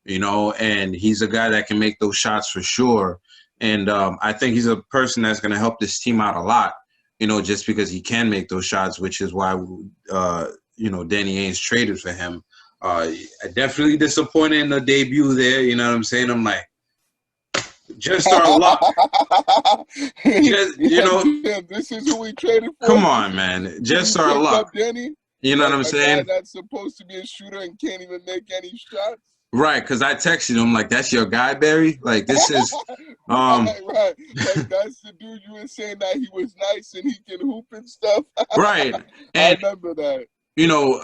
and he's a guy that can make those shots for sure. And I think he's a person that's going to help this team out a lot, just because he can make those shots, which is why, Danny Ainge traded for him. Definitely disappointed in the debut there. You know what I'm saying? I'm like, just our luck. This is who we traded for. Come on, man. Just our luck. Danny, you know what I'm saying? Guy that's supposed to be a shooter and can't even make any shots. Right, because I texted him like, "That's your guy, Barry." Like, this is, right. Like, that's the dude you were saying that he was nice and he can hoop and stuff. Right, and I remember that.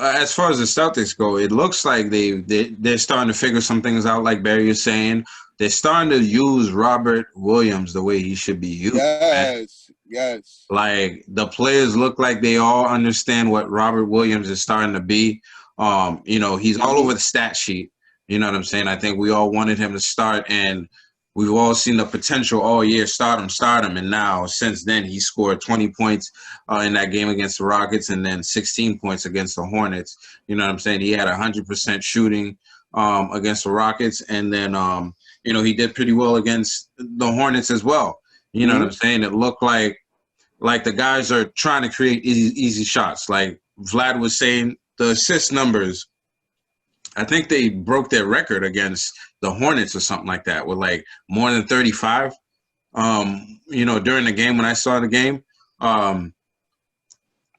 As far as the Celtics go, it looks like they're starting to figure some things out. Like Barry is saying, they're starting to use Robert Williams the way he should be used. Yes. Like, the players look like they all understand what Robert Williams is starting to be. He's all over the stat sheet. You know what I'm saying? I think we all wanted him to start, and we've all seen the potential all year. Start him. And now, since then, he scored 20 points in that game against the Rockets, and then 16 points against the Hornets. You know what I'm saying? He had 100% shooting against the Rockets, and then, he did pretty well against the Hornets as well. You know what I'm saying? It looked like the guys are trying to create easy shots. Like Vlad was saying, the assist numbers, I think they broke their record against the Hornets or something like that with like more than 35. During the game, when I saw the game,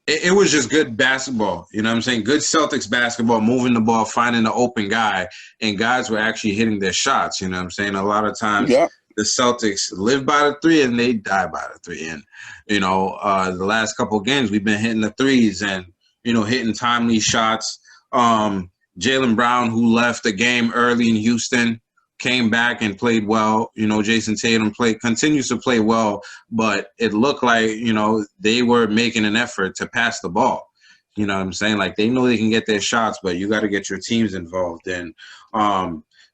it was just good basketball. You know what I'm saying? Good Celtics basketball, moving the ball, finding the open guy, and guys were actually hitting their shots. You know what I'm saying? A lot of times the Celtics live by the three and they die by the three. And, the last couple of games we've been hitting the threes and, hitting timely shots. Jaylen Brown, who left the game early in Houston, came back and played well. Jason Tatum continues to play well, but it looked like, they were making an effort to pass the ball. You know what I'm saying? Like, they know they can get their shots, but you got to get your teams involved. And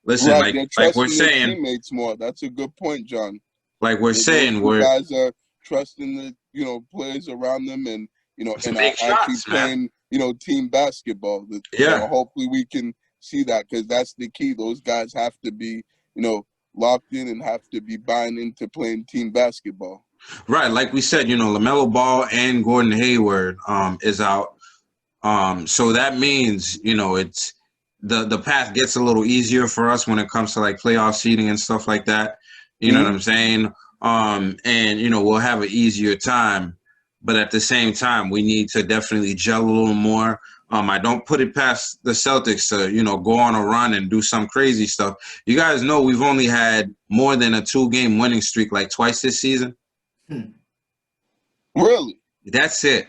listen, right, like we're saying, teammates more. That's a good point, John. Like we're saying, guys are trusting the players around them, and and are actually playing team basketball. Hopefully we can see that, because that's the key. Those guys have to be locked in and have to be buying into playing team basketball. Right, like we said, LaMelo Ball and Gordon Hayward is out. So that means it's the path gets a little easier for us when it comes to like playoff seeding and stuff like that. You know what I'm saying? And we'll have an easier time. But at the same time, we need to definitely gel a little more. I don't put it past the Celtics to, go on a run and do some crazy stuff. You guys know we've only had more than a 2-game winning streak like twice this season. Really? That's it.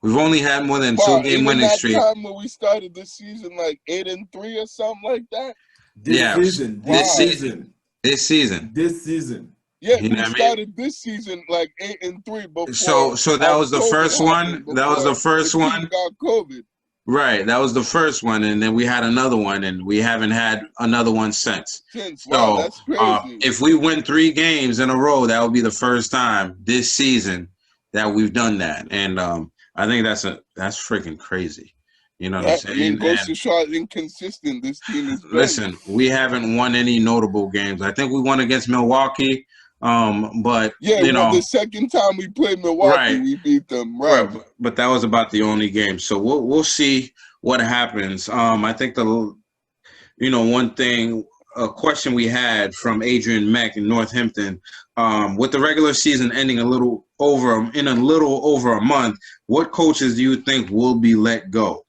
We've only had more than 2-game winning streak. That time when we started the season like 8-3 or something like that? This season. Yeah, we started this season like 8-3 before. So that was the first one. That was the first one. Got COVID. Right, that was the first one, and then we had another one, and we haven't had another one since. Wow, that's crazy. If we win 3 games in a row, that will be the first time this season that we've done that, and I think that's freaking crazy. You know what I'm saying? Goes to show how inconsistent this team is. Listen, we haven't won any notable games. I think we won against Milwaukee. But the second time we played Milwaukee, we beat them. Right. But that was about the only game. So we'll see what happens. I think one thing, a question we had from Adrian Mack in Northampton, with the regular season ending in a little over a month, what coaches do you think will be let go?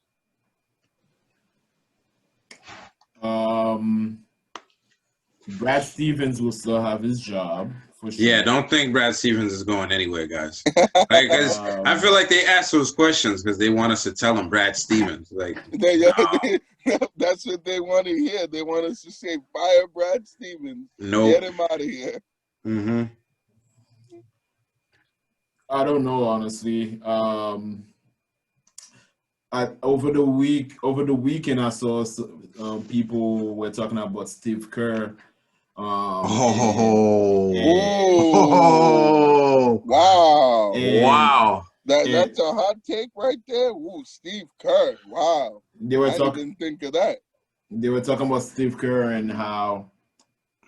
Brad Stevens will still have his job For sure. Yeah, don't think Brad Stevens is going anywhere, guys. Like, 'cause I feel like they ask those questions because they want us to tell them Brad Stevens. Like, that's what they want to hear. They want us to say, fire Brad Stevens. nope. Get him out of here. Mm-hmm. I don't know, honestly. Over the weekend, I saw people were talking about Steve Kerr. Wow. Wow. That's a hot take right there. Ooh, Steve Kerr. Wow. They were I didn't think of that. They were talking about Steve Kerr and how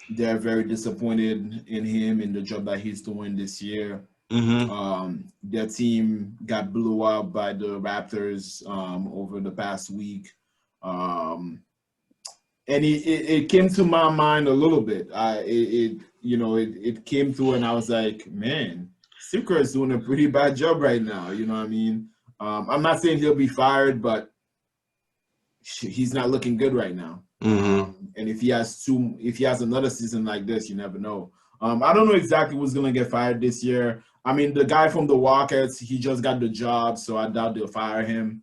they're very disappointed in him and the job that he's doing this year. Mm-hmm. Their team got blew up by the Raptors over the past week. And it came to my mind a little bit. It came through, and I was like, man, Steve Kerr is doing a pretty bad job right now. You know what I mean? I'm not saying he'll be fired, but he's not looking good right now. Mm-hmm. And if he has another season like this, you never know. I don't know exactly who's gonna get fired this year. I mean, the guy from the Rockets, he just got the job, so I doubt they'll fire him.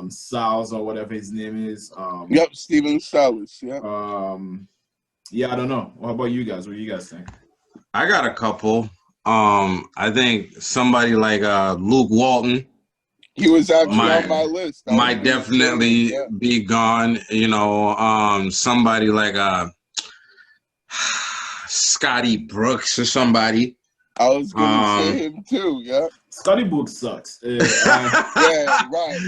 Salas or whatever his name is. Yep, Steven Salas. Yeah. Yeah, I don't know. What about you guys? What do you guys think? I got a couple. I think somebody like Luke Walton. He was actually on my list. Might definitely be gone. You know, somebody like Scotty Brooks or somebody. I was gonna say him too. Yeah. Scotty Brooks sucks. Yeah, right.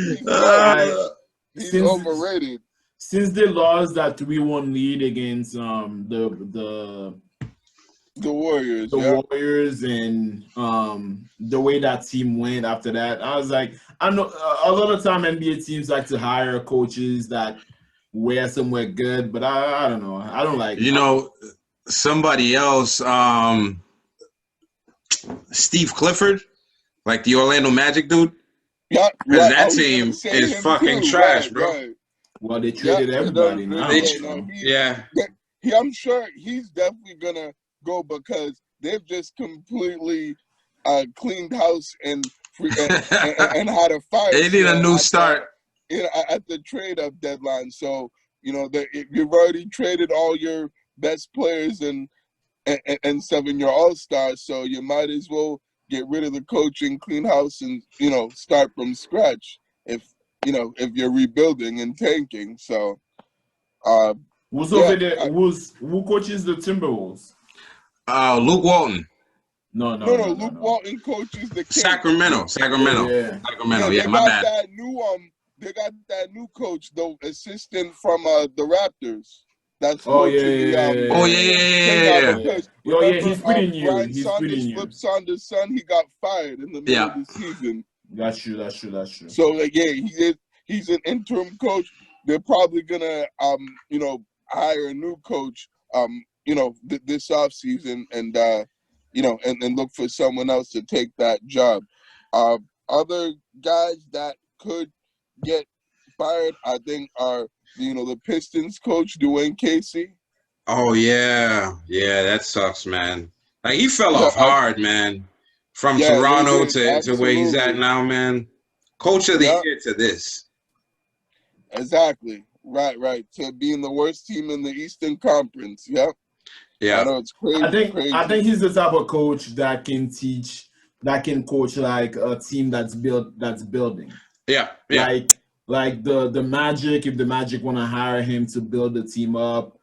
He's overrated. Since they lost that 3-1 lead against the Warriors, Warriors, and the way that team went after that, I was like, I know a lot of time NBA teams like to hire coaches that wear somewhere good, but I don't know. I don't like. You know, somebody else, Steve Clifford, like the Orlando Magic dude. Yeah, because that team is fucking trash, bro. Right. Well, they traded everybody now. I'm sure he's definitely gonna go because they've just completely cleaned house and had a fire. They need a new start. At the trade-up deadline. So, you know, you've already traded all your best players and 7 your all-stars, so you might as well get rid of the coach and clean house and, you know, start from scratch if you're rebuilding and tanking. So who's over there? Who coaches the Timberwolves? Luke Walton. No. Luke Walton coaches the Kings. Sacramento. Yeah, my bad. They got that new coach, the assistant from the Raptors. That's he's pretty new. Brian He's Saunders pretty new. Flip Saunders' son, he got fired in the middle of the season. That's true. So he's an interim coach. They're probably gonna hire a new coach this offseason and and look for someone else to take that job. Other guys that could get fired, I think, are the Pistons coach Dwayne Casey. Oh yeah, that sucks, man. Like he fell off hard, man. From Toronto to where he's at now, man. Coach of the year to this. Exactly. Right. To being the worst team in the Eastern Conference. Yep. Yeah. I know it's crazy. I think he's the type of coach that can coach like a team that's building. Yeah. Like the Magic, if the Magic want to hire him to build the team up,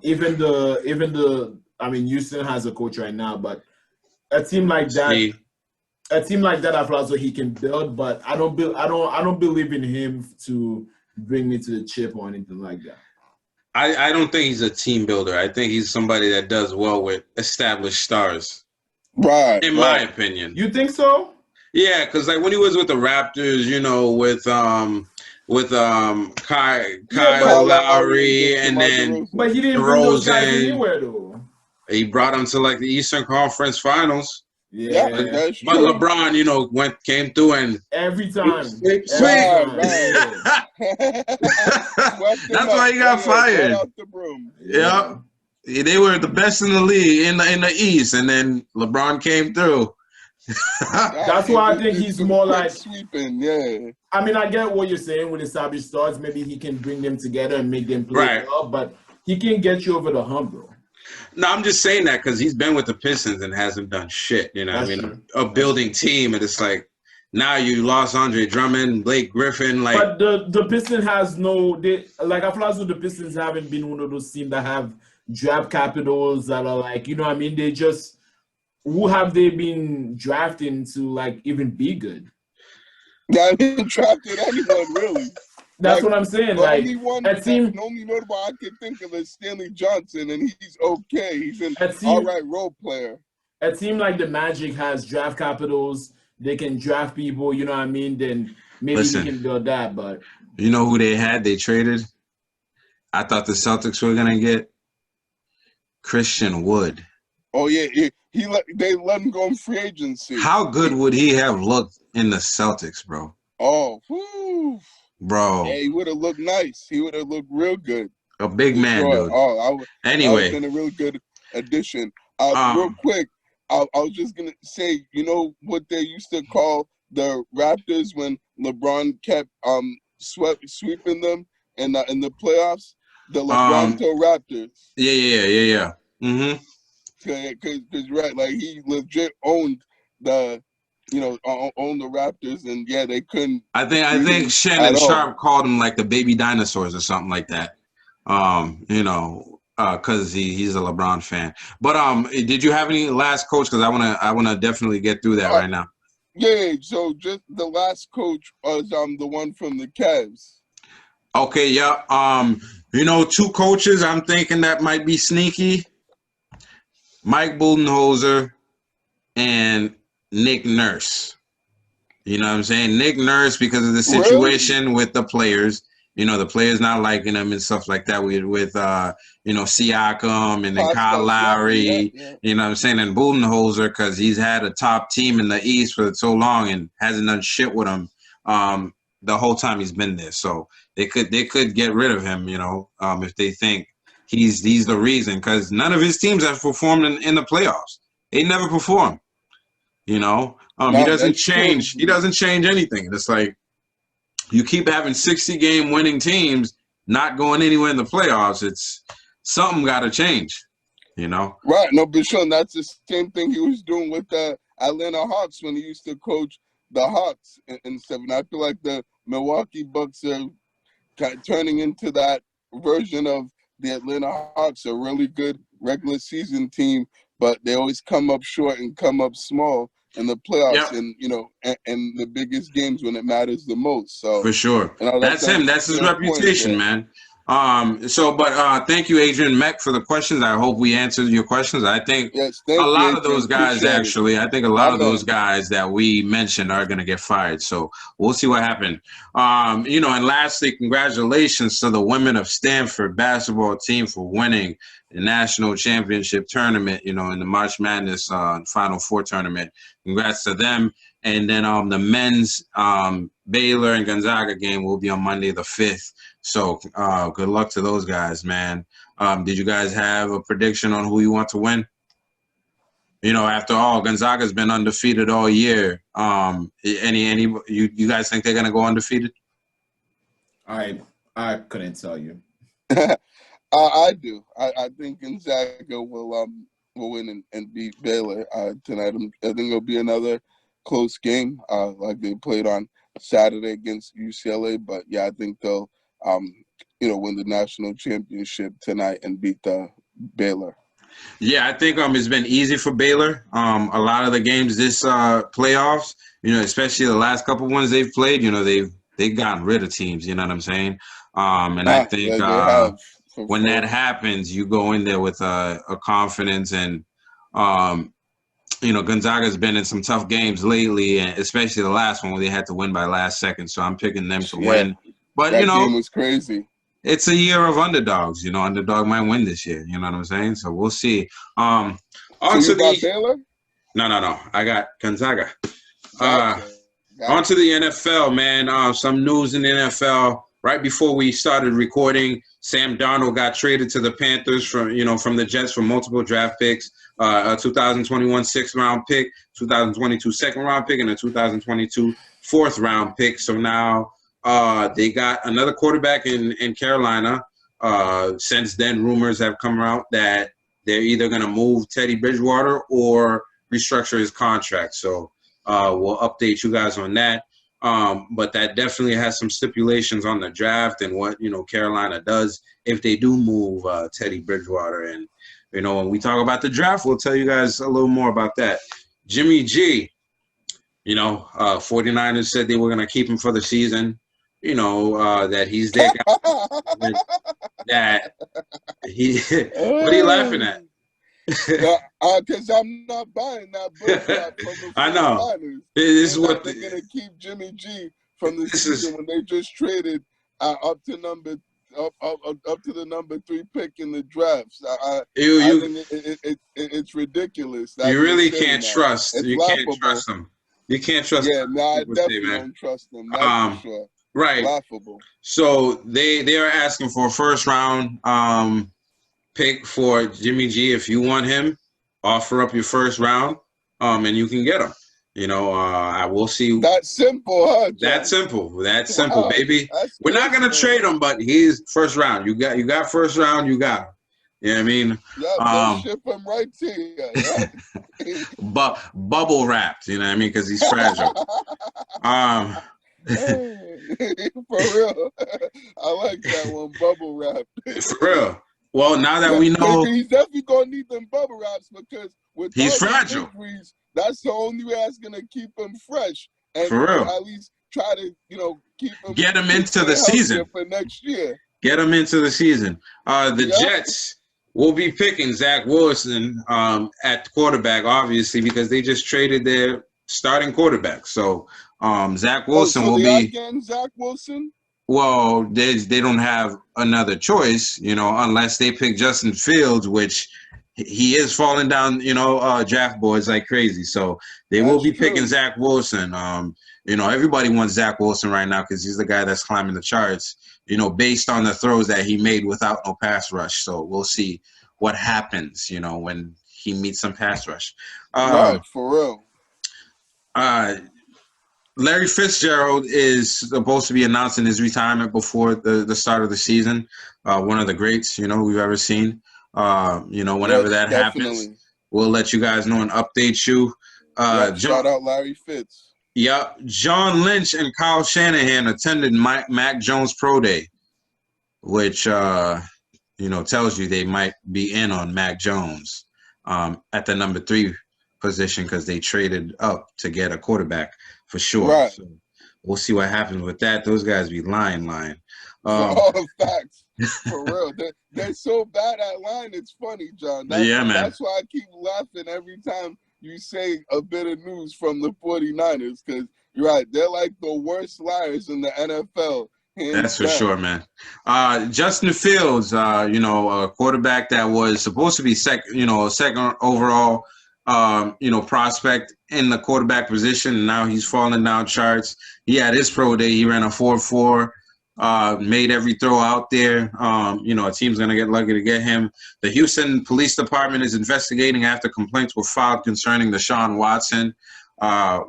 even the Houston has a coach right now, but a team like that, I feel as though he can build, but I don't believe in him to bring me to the chip or anything like that. I don't think he's a team builder. I think he's somebody that does well with established stars. Right. In my opinion. You think so? Yeah, because like when he was with the Raptors, with Kyle Lowry and then but he didn't bring those guys anywhere though. He brought them to like the Eastern Conference Finals. Yeah, but LeBron, came through and every time. Sweet. That's why he got fired. Out the broom. Yeah. They were the best in the league in the East, and then LeBron came through. That's why I think he's more like sweeping. Yeah. I mean, I get what you're saying with established stars. Maybe he can bring them together and make them play Right. well, but he can get you over the hump, bro. No, I'm just saying that because he's been with the Pistons and hasn't done shit. You know, That's I mean, true. a building team, and it's like now you lost Andre Drummond, Blake Griffin, like. But the Pistons has like I feel as though the Pistons haven't been one of those teams that have draft capitals that are like, you know what I mean? They just who have they been drafting to like even be good? They haven't drafted anyone really. That's Like, what I'm saying. The Like only one that team, the only notable I can think of is Stanley Johnson, and he's okay. He's an that team, all right role player. a team like the Magic has draft capitals. They can draft people, you know what I mean? Then maybe Listen. we can build that. But You know who they had? They traded. I thought the Celtics were gonna get Christian Wood. Oh yeah, they let him go in free agency. How good would he have looked in the Celtics, bro? Oh, whew. Bro, Yeah, he would have looked nice. He would have looked real good. a big man, Sure. dude. Oh, that would have Anyway, been a real good addition. Real quick, I was just gonna say, you know what they used to call the Raptors when LeBron kept sweeping them in the playoffs? The LeBronto Raptors. Yeah. Mm-hmm. Because right, like he legit owned the, owned the Raptors, and yeah, they couldn't. I think Shannon Sharp called him like the baby dinosaurs or something like that. Because he's a LeBron fan. But did you have any last coach? Because I wanna definitely get through that right now. Yeah. So just the last coach was the one from the Cavs. Okay. Yeah. Two coaches I'm thinking that might be sneaky. Mike Budenholzer and Nick Nurse. You know what I'm saying? Nick Nurse, because of the situation with the players, the players not liking him and stuff like that with Siakam and then Kyle Lowry, you know what I'm saying? And Budenholzer, because he's had a top team in the East for so long and hasn't done shit with him the whole time he's been there. So they could get rid of him, if they think he's the reason, because none of his teams have performed in the playoffs. They never perform. He doesn't change. He doesn't change anything. It's like you keep having 60-game winning teams not going anywhere in the playoffs. It's something got to change. Right. No, but Sean, that's the same thing he was doing with the Atlanta Hawks when he used to coach the Hawks and stuff. And I feel like the Milwaukee Bucks are kind of turning into that version of the Atlanta Hawks, a really good regular season team, but they always come up short and come up small in the playoffs, and and the biggest games when it matters the most. So for sure, that's him. That's his reputation, man. Thank you, Adrian Meck, for the questions. I hope we answered your questions. I think a lot of those guys that we mentioned are going to get fired. So we'll see what happens. And lastly, congratulations to the women of Stanford basketball team for winning the national championship tournament, in the March Madness Final Four tournament. Congrats to them. And then the men's Baylor and Gonzaga game will be on Monday the 5th. So good luck to those guys, man. Did you guys have a prediction on who you want to win? After all, Gonzaga's been undefeated all year. You guys think they're gonna go undefeated? I couldn't tell you. I do. I think Gonzaga will win and beat Baylor tonight. I think it'll be another close game, like they played on Saturday against UCLA. But yeah, I think they'll win the national championship tonight and beat the Baylor. Yeah, I think it's been easy for Baylor. A lot of the games this playoffs, especially the last couple ones they've played, they've gotten rid of teams. You know what I'm saying? I think when that happens, you go in there with a confidence, and Gonzaga's been in some tough games lately, and especially the last one where they had to win by last second. So I'm picking them to win. But that game was crazy. It's a year of underdogs. Underdog might win this year. You know what I'm saying? So we'll see. So you got Baylor? No. I got Gonzaga. On to the NFL, man. Some news in the NFL right before we started recording, Sam Darnold got traded to the Panthers from the Jets for multiple draft picks, a 2021 6th-round pick, 2022 2nd-round pick, and a 2022 4th-round pick. So now they got another quarterback in Carolina. Since then, rumors have come out that they're either going to move Teddy Bridgewater or restructure his contract. So we'll update you guys on that. But that definitely has some stipulations on the draft and what, Carolina does if they do move Teddy Bridgewater. And, when we talk about the draft, we'll tell you guys a little more about that. Jimmy G, 49ers said they were going to keep him for the season. That he's their guy. That he, what are you laughing at? Because I'm not buying that book from the I know. This is what they're gonna keep Jimmy G from the season when they just traded up to the number 3 pick in the drafts. I think it's ridiculous. You really can't trust. You can't trust them. You can't trust. Yeah, no, I definitely don't trust them. That's for sure. Right. Laughable. So they are asking for a 1st-round pick for Jimmy G. If you want him, offer up your 1st round, and you can get him. I will see. That's simple, huh, John? That's simple, baby. We're not gonna trade him, but he's 1st round. You got 1st round. You got him. You know what I mean? Yeah, ship him right to you. But bubble wrapped. You know what I mean? Because he's fragile. For real, I like that one. Bubble wrap. For real. Well, now that we know, he's definitely gonna need them bubble wraps because with he's fragile. Injuries, that's the only way that's gonna keep him fresh and for real. At least try to keep him. Get him into the season for next year. Get him into the season. The Jets will be picking Zach Wilson at quarterback, obviously, because they just traded their starting quarterback. So Zach Wilson will be again. Zach Wilson. Well, they don't have another choice, unless they pick Justin Fields, which he is falling down, draft boards like crazy. So they will be picking Zach Wilson. Everybody wants Zach Wilson right now because he's the guy that's climbing the charts, based on the throws that he made without no pass rush. So we'll see what happens, when he meets some pass rush. Right, for real. Larry Fitzgerald is supposed to be announcing his retirement before the start of the season. One of the greats, we've ever seen. Whenever that happens, we'll let you guys know and update you. Shout out Larry Fitz. Yeah, John Lynch and Kyle Shanahan attended Mac Jones Pro Day, which, tells you they might be in on Mac Jones at the number 3 position because they traded up to get a quarterback. For sure. Right. So we'll see what happens with that. Those guys be lying. All the facts. For real. They're so bad at lying, it's funny, John. Man. That's why I keep laughing every time you say a bit of news from the 49ers, because you're right. They're like the worst liars in the NFL. That's for sure, man. Justin Fields, a quarterback that was supposed to be second overall prospect in the quarterback position. Now he's falling down charts. He had his pro day. He ran a 4.4, made every throw out there. A team's going to get lucky to get him. The Houston Police Department is investigating after complaints were filed concerning Deshaun Watson.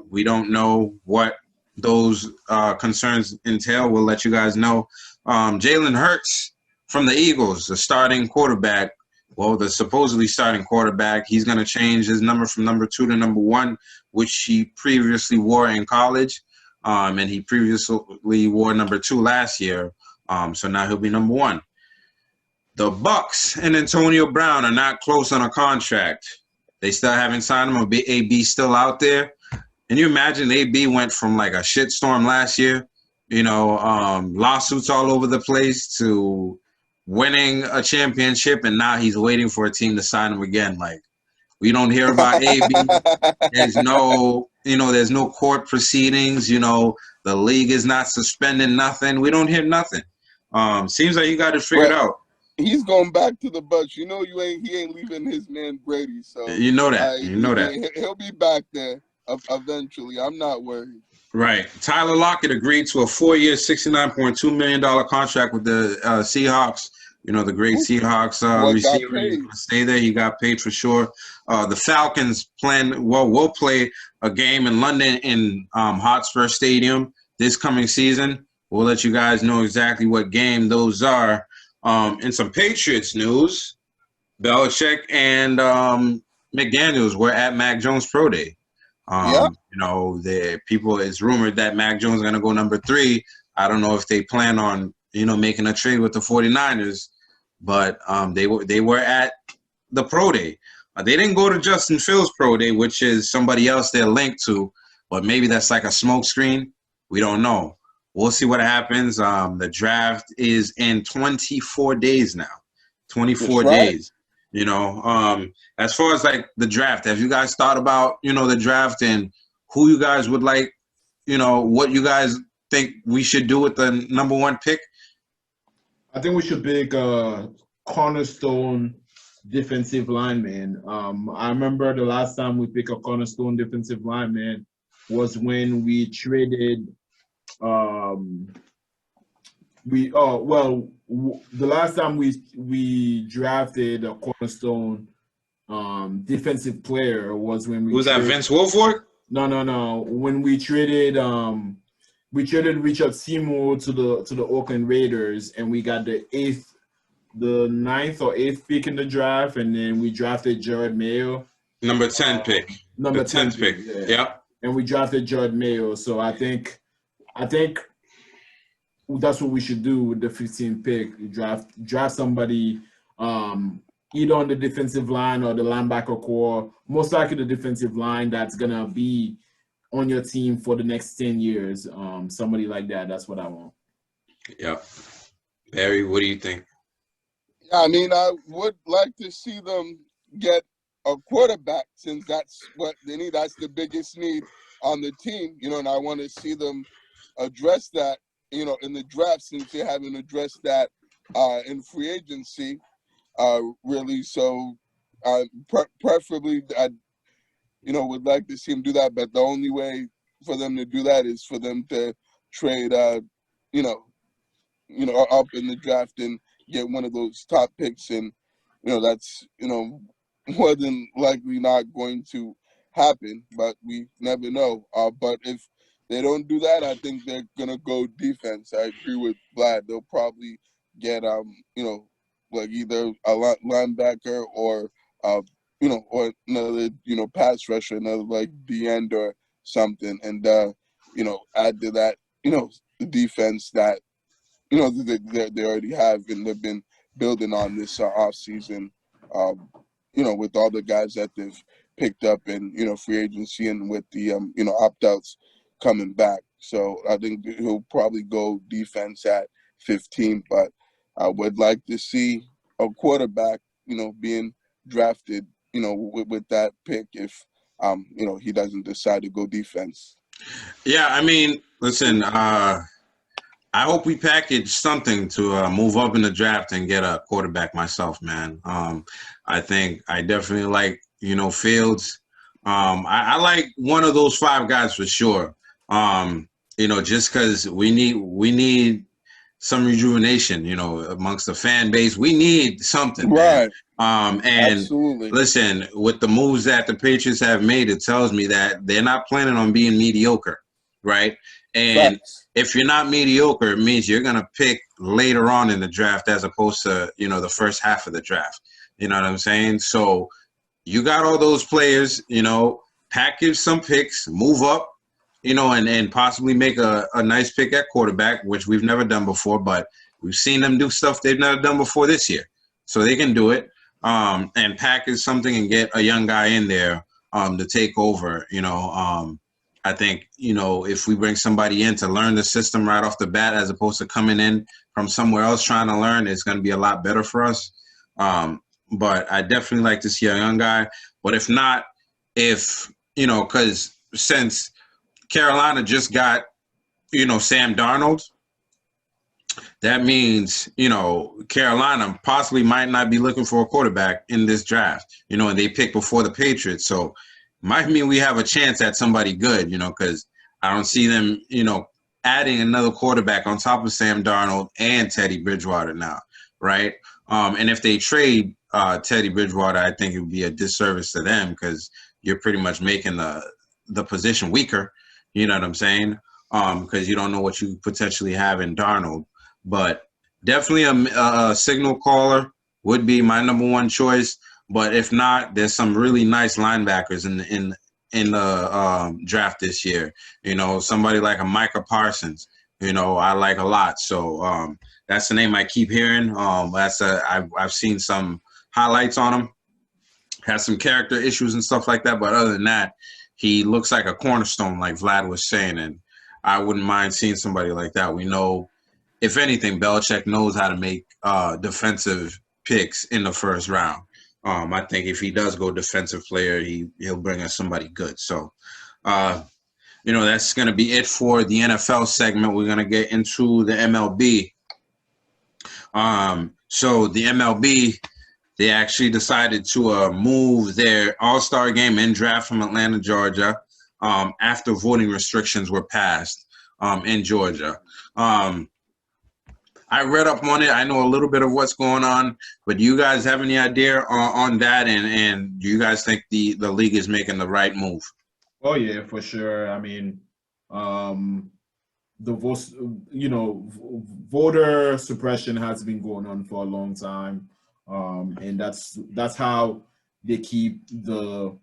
We don't know what those concerns entail. We'll let you guys know. Jalen Hurts from the Eagles, the starting quarterback, the supposedly starting quarterback, he's going to change his number from number 2 to number 1, which he previously wore in college. And he previously wore number 2 last year. So now he'll be number 1. The Bucks and Antonio Brown are not close on a contract. They still haven't signed him. AB still out there. And you imagine AB went from like a shitstorm last year, lawsuits all over the place, to winning a championship, and now he's waiting for a team to sign him again. Like, we don't hear about AB. There's no court proceedings. The league is not suspending nothing. We don't hear nothing. Seems like you got it figured out. He's going back to the Bucks. He ain't leaving his man Brady. So you know that. He'll be back there eventually. I'm not worried. Right. Tyler Lockett agreed to a 4-year, $69.2 million contract with the Seahawks. You know, the great Seahawks What got receiver. He's paid? going to stay there. He got paid for sure. The Falcons will play a game in London in Hotspur Stadium this coming season. We'll let you guys know exactly what game those are. In some Patriots news, Belichick and McDaniels were at Mac Jones Pro Day. Yeah. You know, it's rumored that Mac Jones is going to go number 3. I don't know if they plan on, you know, making a trade with the 49ers, but they were at the Pro Day. They didn't go to Justin Fields' Pro Day, which is somebody else they're linked to, but maybe that's like a smoke screen. We don't know. We'll see what happens. The draft is in 24 days now. 24 days. You know, as far as like the draft, have you guys thought about, you know, the draft and who you guys would like, you know, what you guys think we should do with the number 1 pick? I think we should pick a cornerstone defensive lineman. I remember the last time we picked a cornerstone defensive lineman was when we traded the last time we drafted a cornerstone defensive player was when we that Vince Wilfork? No. When we traded Richard Seymour to the Oakland Raiders, and we got the 9th or 8th pick in the draft, and then we drafted Jared Mayo. Number 10 pick. Number 10 10th pick. Yeah. Yep. And we drafted Jared Mayo. So I think that's what we should do with the 15th pick. Draft somebody either on the defensive line or the linebacker core. Most likely the defensive line that's gonna be on your team for the next 10 years. Somebody like that. That's what I want. Yep. Barry, what do you think? I mean, I would like to see them get a quarterback, since that's what they need. That's the biggest need on the team, you know, and I want to see them address that, you know, in the draft, since they haven't addressed that in free agency, really. So preferably, I, you know, would like to see them do that, but the only way for them to do that is for them to trade, you know, up in the draft and get one of those top picks, and you know that's, you know, more than likely not going to happen, but we never know. But if they don't do that, I think they're gonna go defense. I agree with Vlad. They'll probably get you know, like either a linebacker or you know, or another, you know, pass rusher, another like the end or something, and you know, add to that, you know, the defense that, you know, they already have and they've been building on this off season, you know, with all the guys that they've picked up in, you know, free agency, and with the you know, opt-outs coming back. So I think he'll probably go defense at 15, but I would like to see a quarterback, you know, being drafted, you know, with that pick if you know, he doesn't decide to go defense. Yeah, I mean, listen, I hope we package something to move up in the draft and get a quarterback myself, man. I think I definitely like, you know, Fields. I like one of those 5 guys for sure. You know, just because we need some rejuvenation, you know, amongst the fan base. We need something, right? Man. And absolutely. Listen, with the moves that the Patriots have made, it tells me that they're not planning on being mediocre, right? And Facts. If you're not mediocre, it means you're gonna pick later on in the draft as opposed to, you know, the first half of the draft. You know what I'm saying? So you got all those players, you know, package some picks, move up, you know, and possibly make a nice pick at quarterback, which we've never done before, but we've seen them do stuff they've never done before this year. So they can do it, and package something and get a young guy in there to take over, you know. I think, you know, if we bring somebody in to learn the system right off the bat, as opposed to coming in from somewhere else trying to learn, it's going to be a lot better for us. But I definitely like to see a young guy. But if not, you know, because since Carolina just got, you know, Sam Darnold, that means, you know, Carolina possibly might not be looking for a quarterback in this draft, you know, and they pick before the Patriots. So might mean we have a chance at somebody good, you know, because I don't see them, adding another quarterback on top of Sam Darnold and Teddy Bridgewater now, right? And if they trade Teddy Bridgewater, I think it would be a disservice to them because you're pretty much making the position weaker. You know what I'm saying? Because you don't know what you potentially have in Darnold. But definitely a signal caller would be my number one choice. But if not, there's some really nice linebackers in the draft this year. Somebody like a Micah Parsons, I like a lot. So that's the name I keep hearing. I've seen some highlights on him. Has some character issues and stuff like that, but other than that, he looks like a cornerstone, like Vlad was saying, and I wouldn't mind seeing somebody like that. We know, if anything, Belichick knows how to make defensive picks in the first round. I think if he does go defensive player, he'll bring us somebody good. So, that's going to be it for the NFL segment. We're going to get into the MLB. So the MLB, they actually decided to move their All-Star game and draft from Atlanta, Georgia, after voting restrictions were passed in Georgia. I read up on it. I know a little bit of what's going on, but do you guys have any idea on that? And do you guys think the league is making the right move? Oh yeah, for sure. I mean, the voter suppression has been going on for a long time, and that's how they keep the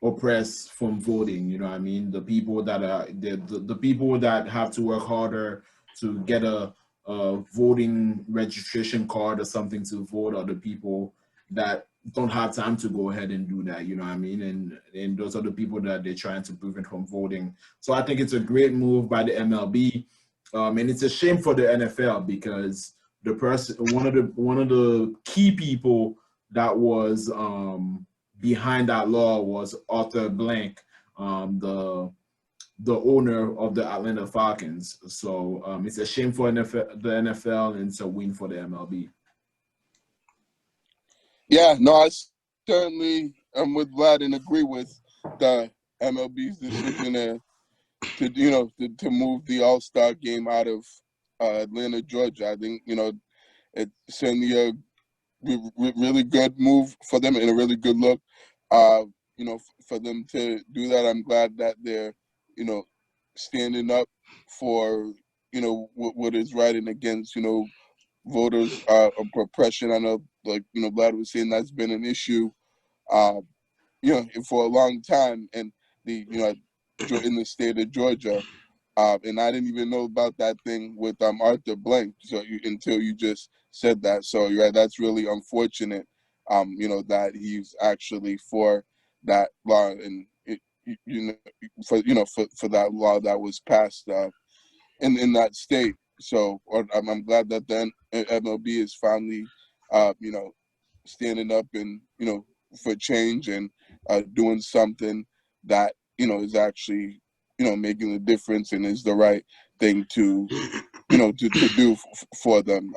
oppressed from voting. You know what I mean? The people that are the people that have to work harder to get a voting registration card or something to vote are the people that don't have time to go ahead and do that, you know what I mean? And those are the people that they're trying to prevent from voting. So I think it's a great move by the MLB. And it's a shame for the NFL because one of the key people that was behind that law was Arthur Blank, the owner of the Atlanta Falcons. So it's a shame for the NFL, and it's a win for the MLB. Yeah, no, I certainly am with Vlad and agree with the MLB's decision to move the All-Star game out of Atlanta, Georgia. I think, it's certainly a really good move for them and a really good look, for them to do that. I'm glad that they're, standing up for, what is right and against, voters oppression. I know, Vlad was saying that's been an issue, for a long time, and in the state of Georgia. And I didn't even know about that thing with Arthur Blank until you just said that. So you're right, that's really unfortunate. That he's actually for that law and for that law that was passed in that state. So I'm glad that the MLB is finally standing up and for change and doing something that is actually making a difference and is the right thing to to do for them,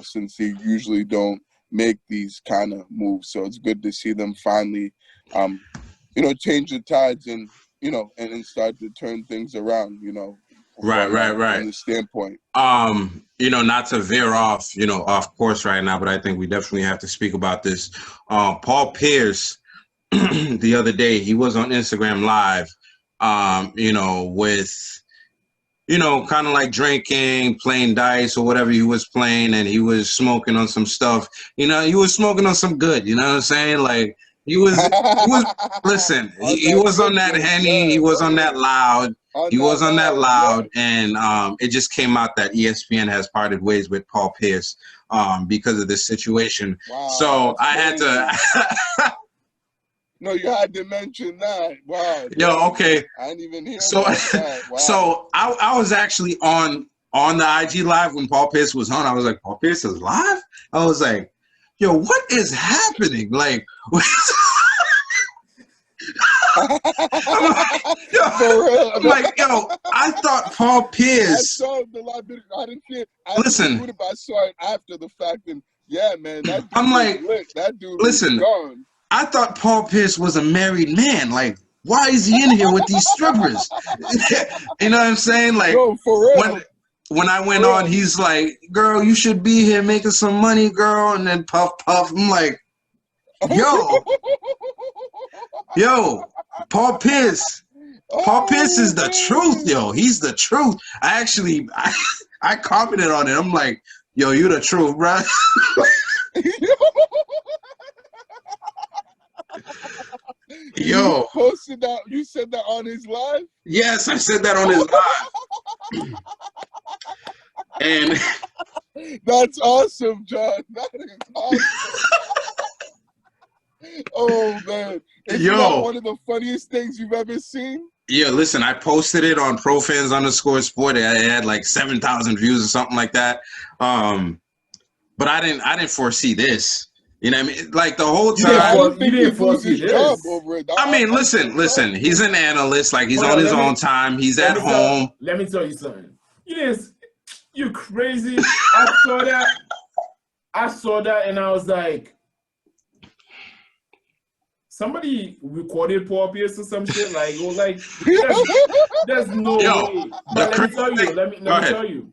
since they usually don't make these kind of moves. So it's good to see them finally change the tides and and start to turn things around, Right. from the standpoint. Not to veer off, off course right now, but I think we definitely have to speak about this. Paul Pierce, the other day, he was on Instagram Live, with, kind of like drinking, playing dice or whatever he was playing, and he was smoking on some stuff. He was smoking on some good, you know what I'm saying? Like, he was listen, he was on that Henny, he was on that loud. He was on that loud, and it just came out that ESPN has parted ways with Paul Pierce because of this situation. Wow, so I had to. No, you had to mention that. Wow. Yo, okay. I didn't even hear so, about that. Wow. So I was actually on the IG live when Paul Pierce was on. I was like, Paul Pierce is live? I was like, yo, what is happening? Like, I'm like, yo, I thought Paul Pierce. I saw the live video. I didn't see it. Listen, I saw it after the fact, and yeah, man, that dude I'm like, was lit. That dude listen, was gone. I thought Paul Pierce was a married man. Like, why is he in here with these strippers? You know what I'm saying? Like, Yo, for real. When I went on, he's like, girl, you should be here making some money, girl. And then puff. I'm like, yo, Paul Pierce. Paul Pierce is the truth, yo. He's the truth. I commented on it. I'm like, yo, you the truth, bro. Yo. You posted that? You said that on his live? Yes, I said that on his live. And that's awesome, John. That is awesome. Oh man, is that one of the funniest things you've ever seen? Yeah, listen, I posted it on ProFans_Sport. It had like 7,000 views or something like that. But I didn't foresee this. You know what I mean? Like the whole time. You didn't foresee this. Over it. I mean, listen. He's an analyst. Like he's on his own time. He's at home. Let me tell you something. You crazy. I saw that and I was like, somebody recorded Paul Pierce or some shit. Like, there's no way. But let me tell you.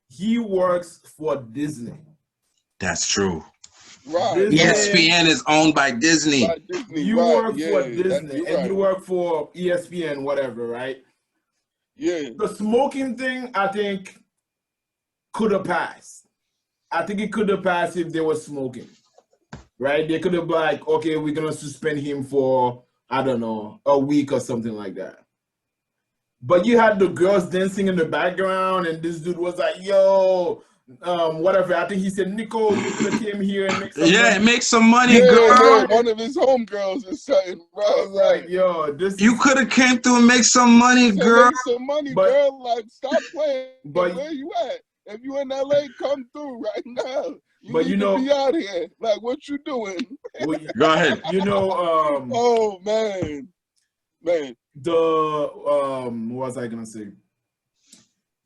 He works for Disney. That's true. Right. ESPN is owned by Disney. You work for Disney and you work for ESPN, whatever, right? Yeah. The smoking thing, I think, could have passed. I think it could have passed if they were smoking, right? They could have been like, okay, we're going to suspend him for, I don't know, a week or something like that. But you had the girls dancing in the background, and this dude was like, yo, whatever. I think he said, Nico, you could have came here and make some money. Make some money, girl. Yeah, one of his homegirls is saying, bro. I was like, yo, you could have came through and make some money, girl. Make some money, girl. Like, stop playing. But where you at? If you in LA, come through right now. You know, be out here. Like, what you doing? Go ahead. Oh man. What was I gonna say?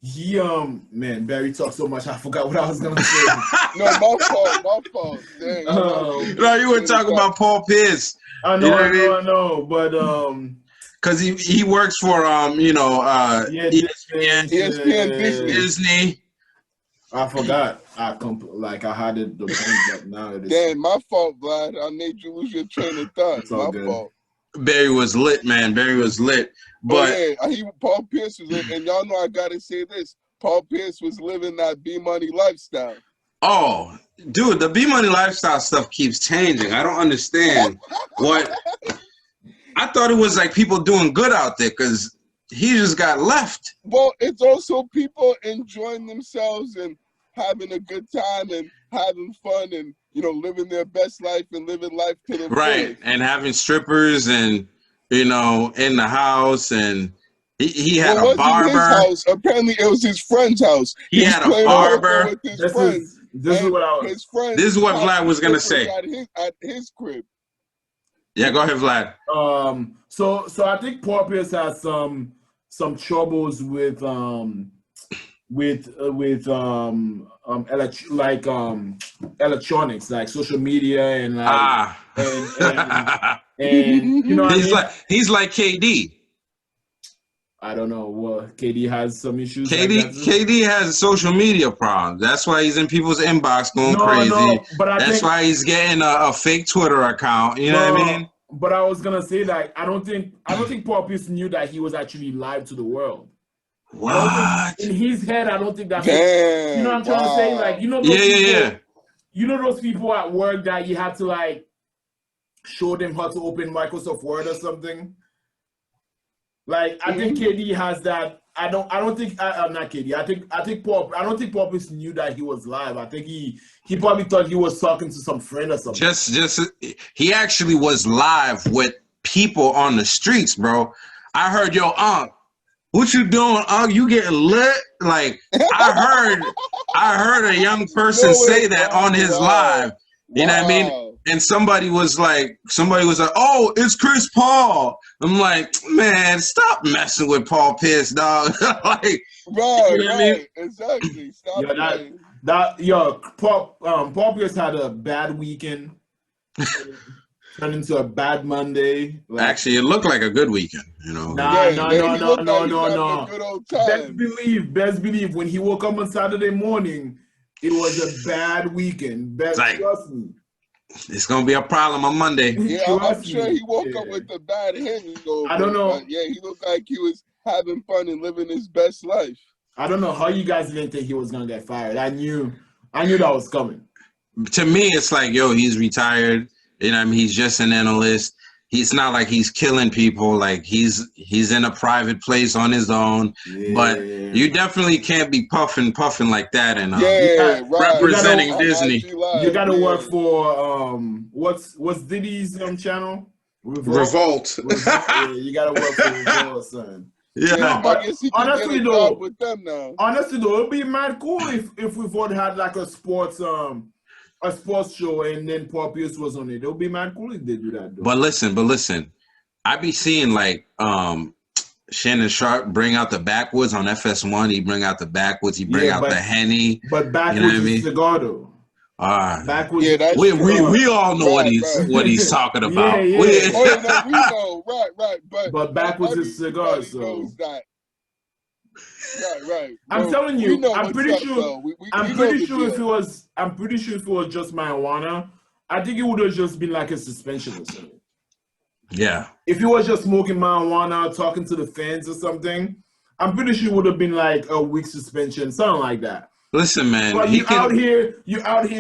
Barry talked so much I forgot what I was gonna say. No, my fault. Dang, no, you were talking about Paul Pierce. I know, but because he works for ESPN Disney. I forgot. I had it the point, but now it is. Damn, my fault, Vlad. I made you lose your train of thought. It's all good. Fault. Barry was lit, man. Barry was lit. But Paul Pierce was lit, and y'all know I gotta say this. Paul Pierce was living that B-Money lifestyle. Oh, dude, the B-Money lifestyle stuff keeps changing. I don't understand what. I thought it was like people doing good out there because he just got left. Well, it's also people enjoying themselves and having a good time and having fun and living their best life and living life to the fullest. And having strippers and in the house, and he had a barber. His house. Apparently, it was his friend's house. He had a barber. With his friends. This is what Vlad was gonna say at his crib. Yeah, go ahead, Vlad. So I think Paul Pierce has some troubles with electronics, like social media and and he's like KD. I don't know. Well, KD has some issues. KD has social media problems. That's why he's in people's inbox going crazy. That's why he's getting a fake Twitter account. You know what I mean? But I was gonna say that I don't think Paul Pierce knew that he was actually live to the world. What? In his head, I don't think that's. Damn, you know what I'm trying to say? Like, You know those people at work that you have to like show them how to open Microsoft Word or something. Like, I think KD has that. I don't think not KD. I think Paul. I don't think Paul Pierce knew that he was live. I think he probably thought he was talking to some friend or something. He actually was live with people on the streets, bro. I heard, yo, what you doing? You getting lit? Like, I heard a young person say that on his live. You know what I mean? And somebody was like, oh, it's Chris Paul. I'm like, man, stop messing with Paul Pierce, dog. Like, right, I mean? Exactly. Stop Paul Pierce had a bad weekend. turned into a bad Monday. Like, Actually, it looked like a good weekend, you know. Nah, Yeah, no. he looked like he was having a good old time. Best believe, when he woke up on Saturday morning, it was a bad weekend. Like, Trust me. It's gonna be a problem on Monday. Yeah, I'm sure he woke up with a bad hangover. I don't know. But yeah, he looked like he was having fun and living his best life. I don't know how you guys didn't think he was gonna get fired. I knew that was coming. To me, it's like, yo, he's retired. You know what I mean? He's just an analyst. He's not like he's killing people. Like he's in a private place on his own. Yeah. But you definitely can't be puffing like that and representing Disney. You gotta work for what's Diddy's channel? Revolt. Yeah, you gotta work for Revolt, son. Yeah, but honestly though, it would be mad cool if Revolt had like a sports show and then Porpius was on it. It would be mad cool if they do that though. But listen, I be seeing like Shannon Sharp bring out the backwoods on FS1. He bring out the backwoods. He bring out the Henny. But backwoods is cigar though. Backwoods. Yeah, we all know what he's talking about. Yeah. We know, right. But backwoods is cigar, so. Right. I'm telling you, I'm pretty sure if it was just marijuana, I think it would have just been like a suspension or something. Yeah. If he was just smoking marijuana, talking to the fans or something, I'm pretty sure it would have been like a week suspension, something like that. Listen, man. But you out here, like you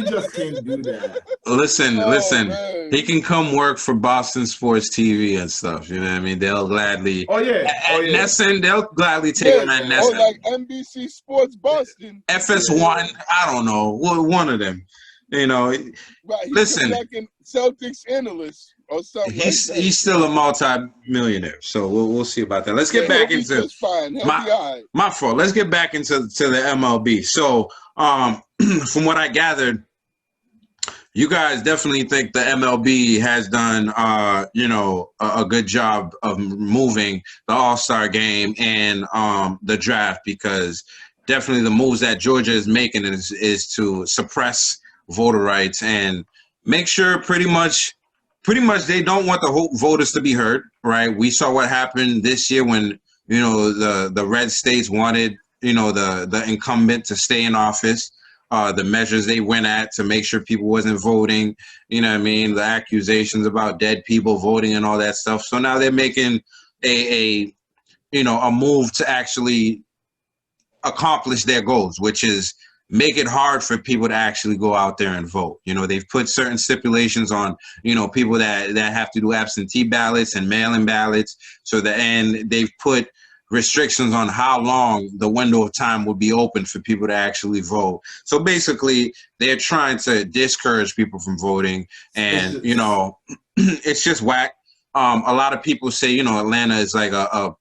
just can't do that. Listen. Man. He can come work for Boston Sports TV and stuff. You know what I mean? They'll gladly. Nesson, they'll gladly take him at Nesson. Or like NBC Sports Boston. FS1, I don't know, one of them. You know. Right. Listen. Celtics analyst. Or something he's still a multi-millionaire, so we'll see about that. Let's get back into my fault. Let's get back into the MLB. So, from what I gathered, you guys definitely think the MLB has done, a good job of moving the All-Star game and the draft, because definitely the moves that Georgia is making is to suppress voter rights and make sure pretty much they don't want the voters to be heard, right? We saw what happened this year when, the red states wanted, the incumbent to stay in office, the measures they went at to make sure people wasn't voting, you know what I mean? The accusations about dead people voting and all that stuff. So now they're making a move to actually accomplish their goals, which is make it hard for people to actually go out there and vote. They've put certain stipulations on, people that have to do absentee ballots and mail-in ballots. And they've put restrictions on how long the window of time would be open for people to actually vote. So basically, they're trying to discourage people from voting. And, it's just whack. A lot of people say, Atlanta is like a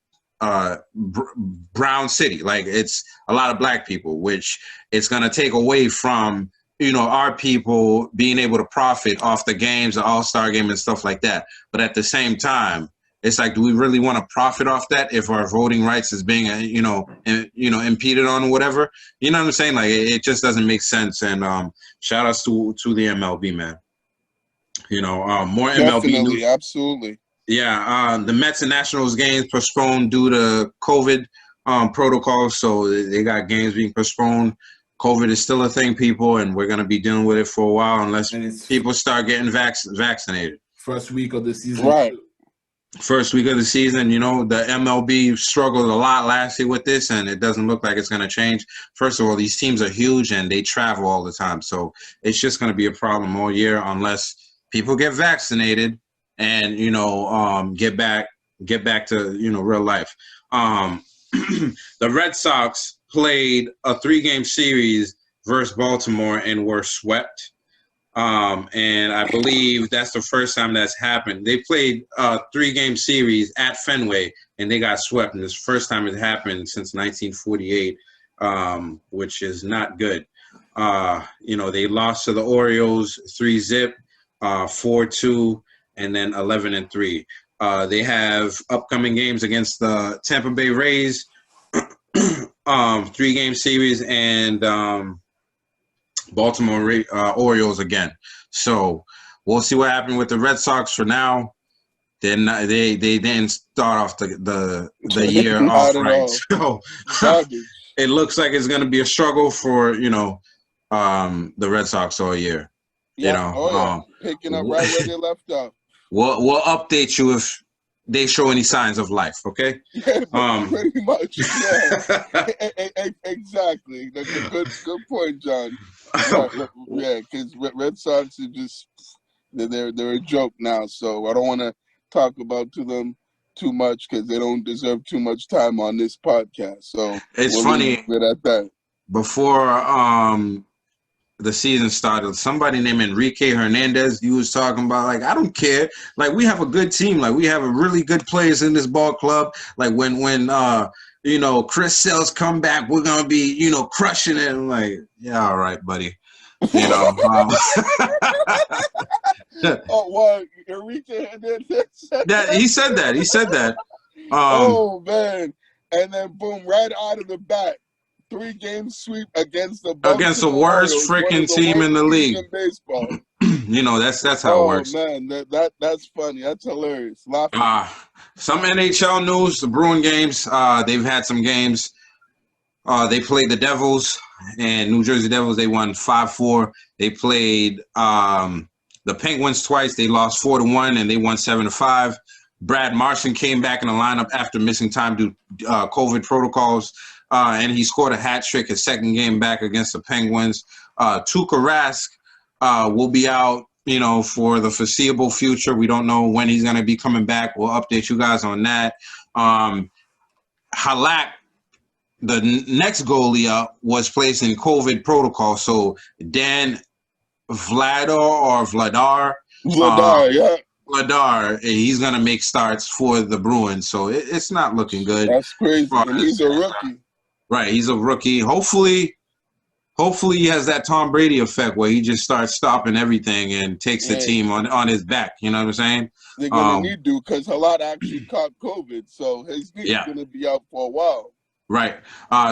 brown city, like it's a lot of black people, which it's going to take away from our people being able to profit off the games, the All-Star game and stuff like that. But at the same time, it's like, do we really want to profit off that if our voting rights is being impeded on or whatever? You know what I'm saying? Like it just doesn't make sense. And shout outs to the MLB, man. More MLB news. Absolutely. Yeah, the Mets and Nationals games postponed due to COVID protocols, so they got games being postponed. COVID is still a thing, people, and we're going to be dealing with it for a while unless people start getting vaccinated. First week of the season. Right. First week of the season, the MLB struggled a lot last year with this, and it doesn't look like it's going to change. First of all, these teams are huge, and they travel all the time, so it's just going to be a problem all year unless people get vaccinated and get back to real life. The Red Sox played a 3-game series versus Baltimore and were swept. And I believe that's the first time that's happened. They played a 3-game series at Fenway and they got swept. And it's the first time it happened since 1948, which is not good. They lost to the Orioles 3-0, 4-2. And then 11-3. They have upcoming games against the Tampa Bay Rays, 3-game series, and Baltimore Orioles again. So we'll see what happened with the Red Sox. For now, they didn't start off the year Not off at right. all. So Garbage. it looks like it's going to be a struggle for the Red Sox all year. Yeah. Oh yeah. Picking up right where they left off. We'll update you if they show any signs of life. Okay. Yeah, pretty much. Yeah. Exactly. Good point, John. Yeah, because Red Sox are just they're a joke now. So I don't want to talk about them too much because they don't deserve too much time on this podcast. So It's we'll funny. leave it at that. Before the season started, somebody named Enrique Hernandez, you was talking about, like, I don't care. Like, we have a good team. Like, we have a really good players in this ball club. Like, when Chris Sale's come back, we're going to be, crushing it. I'm like, yeah, all right, buddy. Oh, well, Enrique Hernandez said that. He said that. Oh, man. And then, boom, right out of the bat, 3-game sweep against the worst freaking team in the league. In baseball. That's how it works. Oh man, that's funny. That's hilarious. Some NHL news: the Bruin games. They've had some games. They played the Devils and New Jersey Devils. They won 5-4. They played the Penguins twice. They lost 4-1 and they won 7-5. Brad Marchand came back in the lineup after missing time due to COVID protocols. And he scored a hat trick his second game back against the Penguins. Tuukka Rask will be out, for the foreseeable future. We don't know when he's going to be coming back. We'll update you guys on that. Halak, the next goalie was placed in COVID protocol. So Dan Vladar, yeah. Vladar, he's going to make starts for the Bruins. So it's not looking good. That's crazy. And he's a rookie. Right, he's a rookie. Hopefully he has that Tom Brady effect where he just starts stopping everything and takes the team on his back. You know what I'm saying? They're going to need to, because Halak actually caught COVID, so he's going to be out for a while. Right.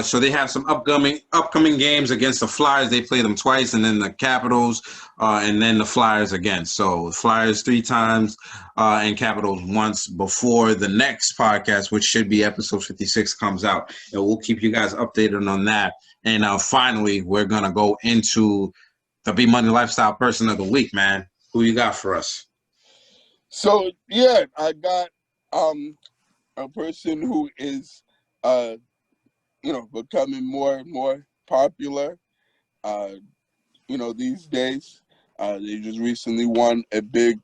So they have some upcoming games against the Flyers. They play them twice, and then the Capitals, and then the Flyers again. So Flyers 3 times, and Capitals once before the next podcast, which should be episode 56, comes out. And we'll keep you guys updated on that. And finally, we're going to go into the Be Money Lifestyle Person of the Week, man. Who you got for us? So, yeah, I got a person who is becoming more and more popular, these days. They just recently won a big,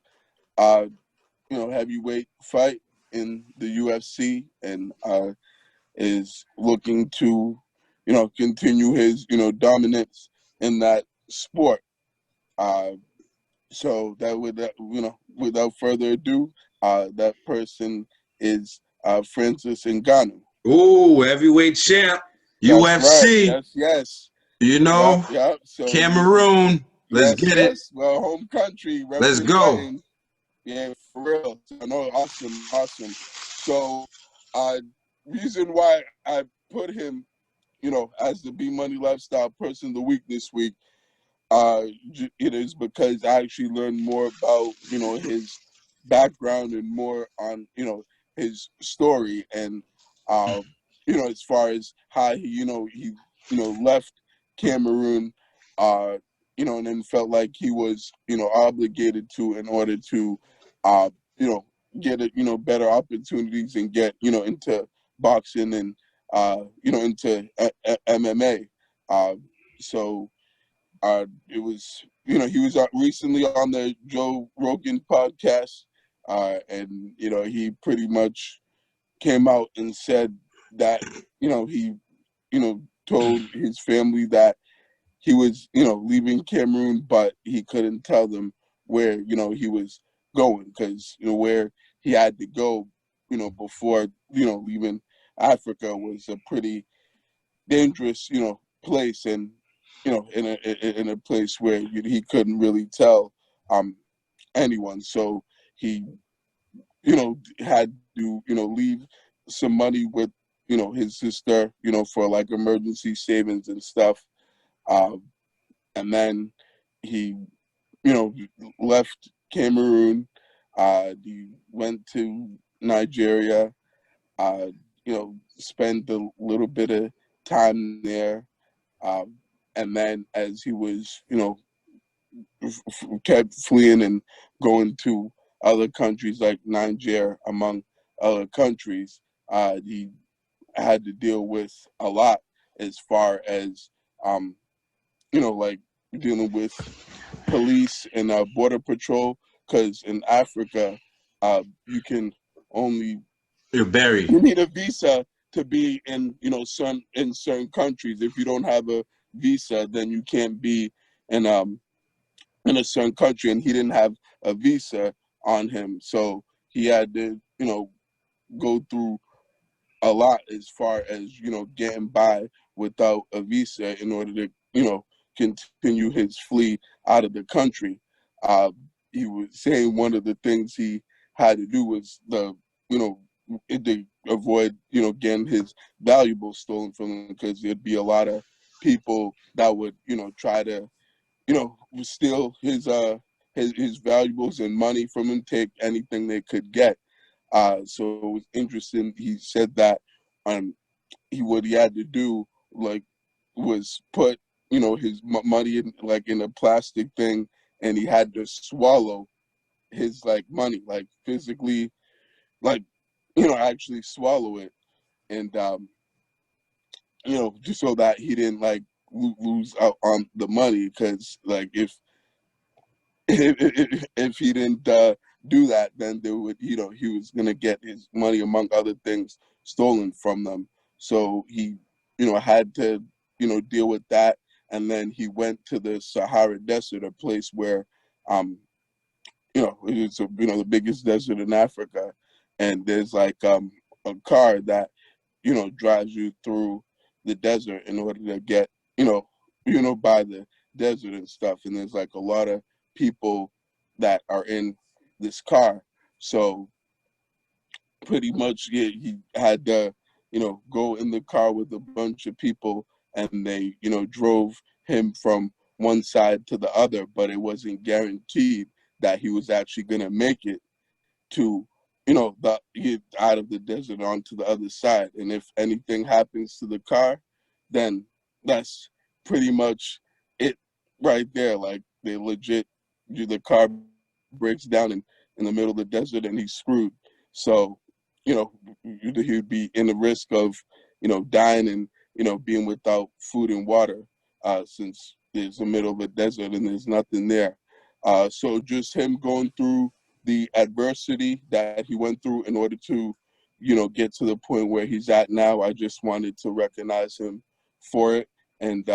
heavyweight fight in the UFC and is looking to, continue his, dominance in that sport. So that without further ado, that person is Francis Ngannou. Ooh, heavyweight champ, UFC. Right. Yes. Yep. So, Cameroon. Let's get it. Well, home country. Let's go. Yeah, for real. I know, awesome. So, reason why I put him, as the Be Money Lifestyle Person of the Week this week, it is because I actually learned more about, his background and more on, his story and, as far as how he left Cameroon, and then felt like he was, obligated to in order to, get better opportunities and get, into boxing and, into MMA. So it was, he was recently on the Joe Rogan podcast, and, he pretty much came out and said that, he, told his family that he was, leaving Cameroon, but he couldn't tell them where, he was going because, where he had to go, before, leaving Africa was a pretty dangerous, place and, in a place where he couldn't really tell anyone. So he, had to, leave some money with, his sister, for like emergency savings and stuff. and then he, left Cameroon. He went to Nigeria. Spent a little bit of time there, and then as he was, kept fleeing and going to other countries like Niger, among other countries, he had to deal with a lot as far as, like dealing with police and border patrol. Because in Africa, you can only You're buried. you need a visa to be in certain countries. If you don't have a visa, then you can't be in in a certain country. And he didn't have a visa on him, so he had to go through a lot as far as getting by without a visa in order to continue his flee out of the country. Uh, he was saying one of the things he had to do was to avoid getting his valuables stolen from him, because there'd be a lot of people that would try to steal his valuables and money from him, take anything they could get. So it was interesting. He said that what he had to do was put his money in a plastic thing, and he had to swallow his money, physically, actually swallow it, and just so that he didn't lose out on the money, because if he didn't do that, then they would, he was gonna get his money, among other things, stolen from them. So he, had to, deal with that, and then he went to the Sahara Desert, a place where, it's the biggest desert in Africa, and there's a car that drives you through the desert in order to get by the desert and stuff, and there's a lot of people that are in this car. So pretty much, yeah, he had to go in the car with a bunch of people, and they drove him from one side to the other, but it wasn't guaranteed that he was actually going to make it to out of the desert onto the other side. And if anything happens to the car, then that's pretty much it right there. They legit, the car breaks down in the middle of the desert, and he's screwed. So he'd be in the risk of dying and being without food and water, since there's the middle of a desert and there's nothing there. So just him going through the adversity that he went through in order to get to the point where he's at now. I just wanted to recognize him for it. And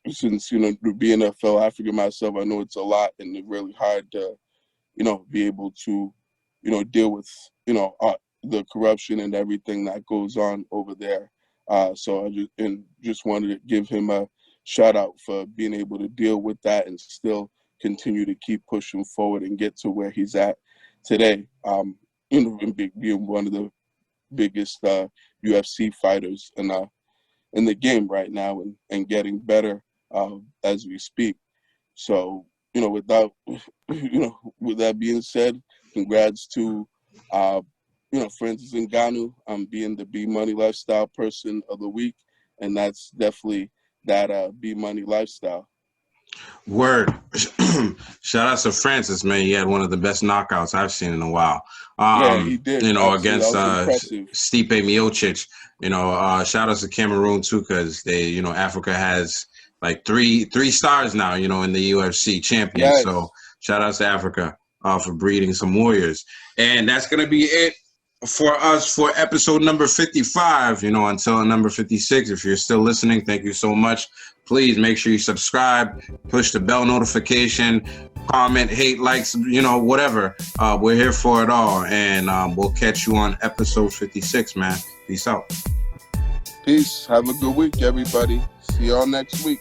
since being a fellow African myself, I know it's a lot, and it's really hard to be able to deal with the corruption and everything that goes on over there. So I just wanted to give him a shout out for being able to deal with that and still continue to keep pushing forward and get to where he's at today. And being one of the biggest UFC fighters in the game right now, and getting better as we speak. So with that being said, congrats to Francis Ngannou being the B Money Lifestyle Person of the Week, and that's definitely that B Money lifestyle. Word. Shout out to Francis, man. He had one of the best knockouts I've seen in a while. Yeah, he did. Against Stipe Miocic. Shout out to Cameroon too, because they, Africa has three stars now, in the UFC champion. Yes. So shout out to Africa for breeding some warriors. And that's gonna be it for us for episode number 55. Until number 56. If you're still listening, thank you so much. Please make sure you subscribe, push the bell notification, comment, hate, likes, whatever. We're here for it all. And we'll catch you on episode 56, man. Peace out. Peace. Have a good week, everybody. See y'all next week.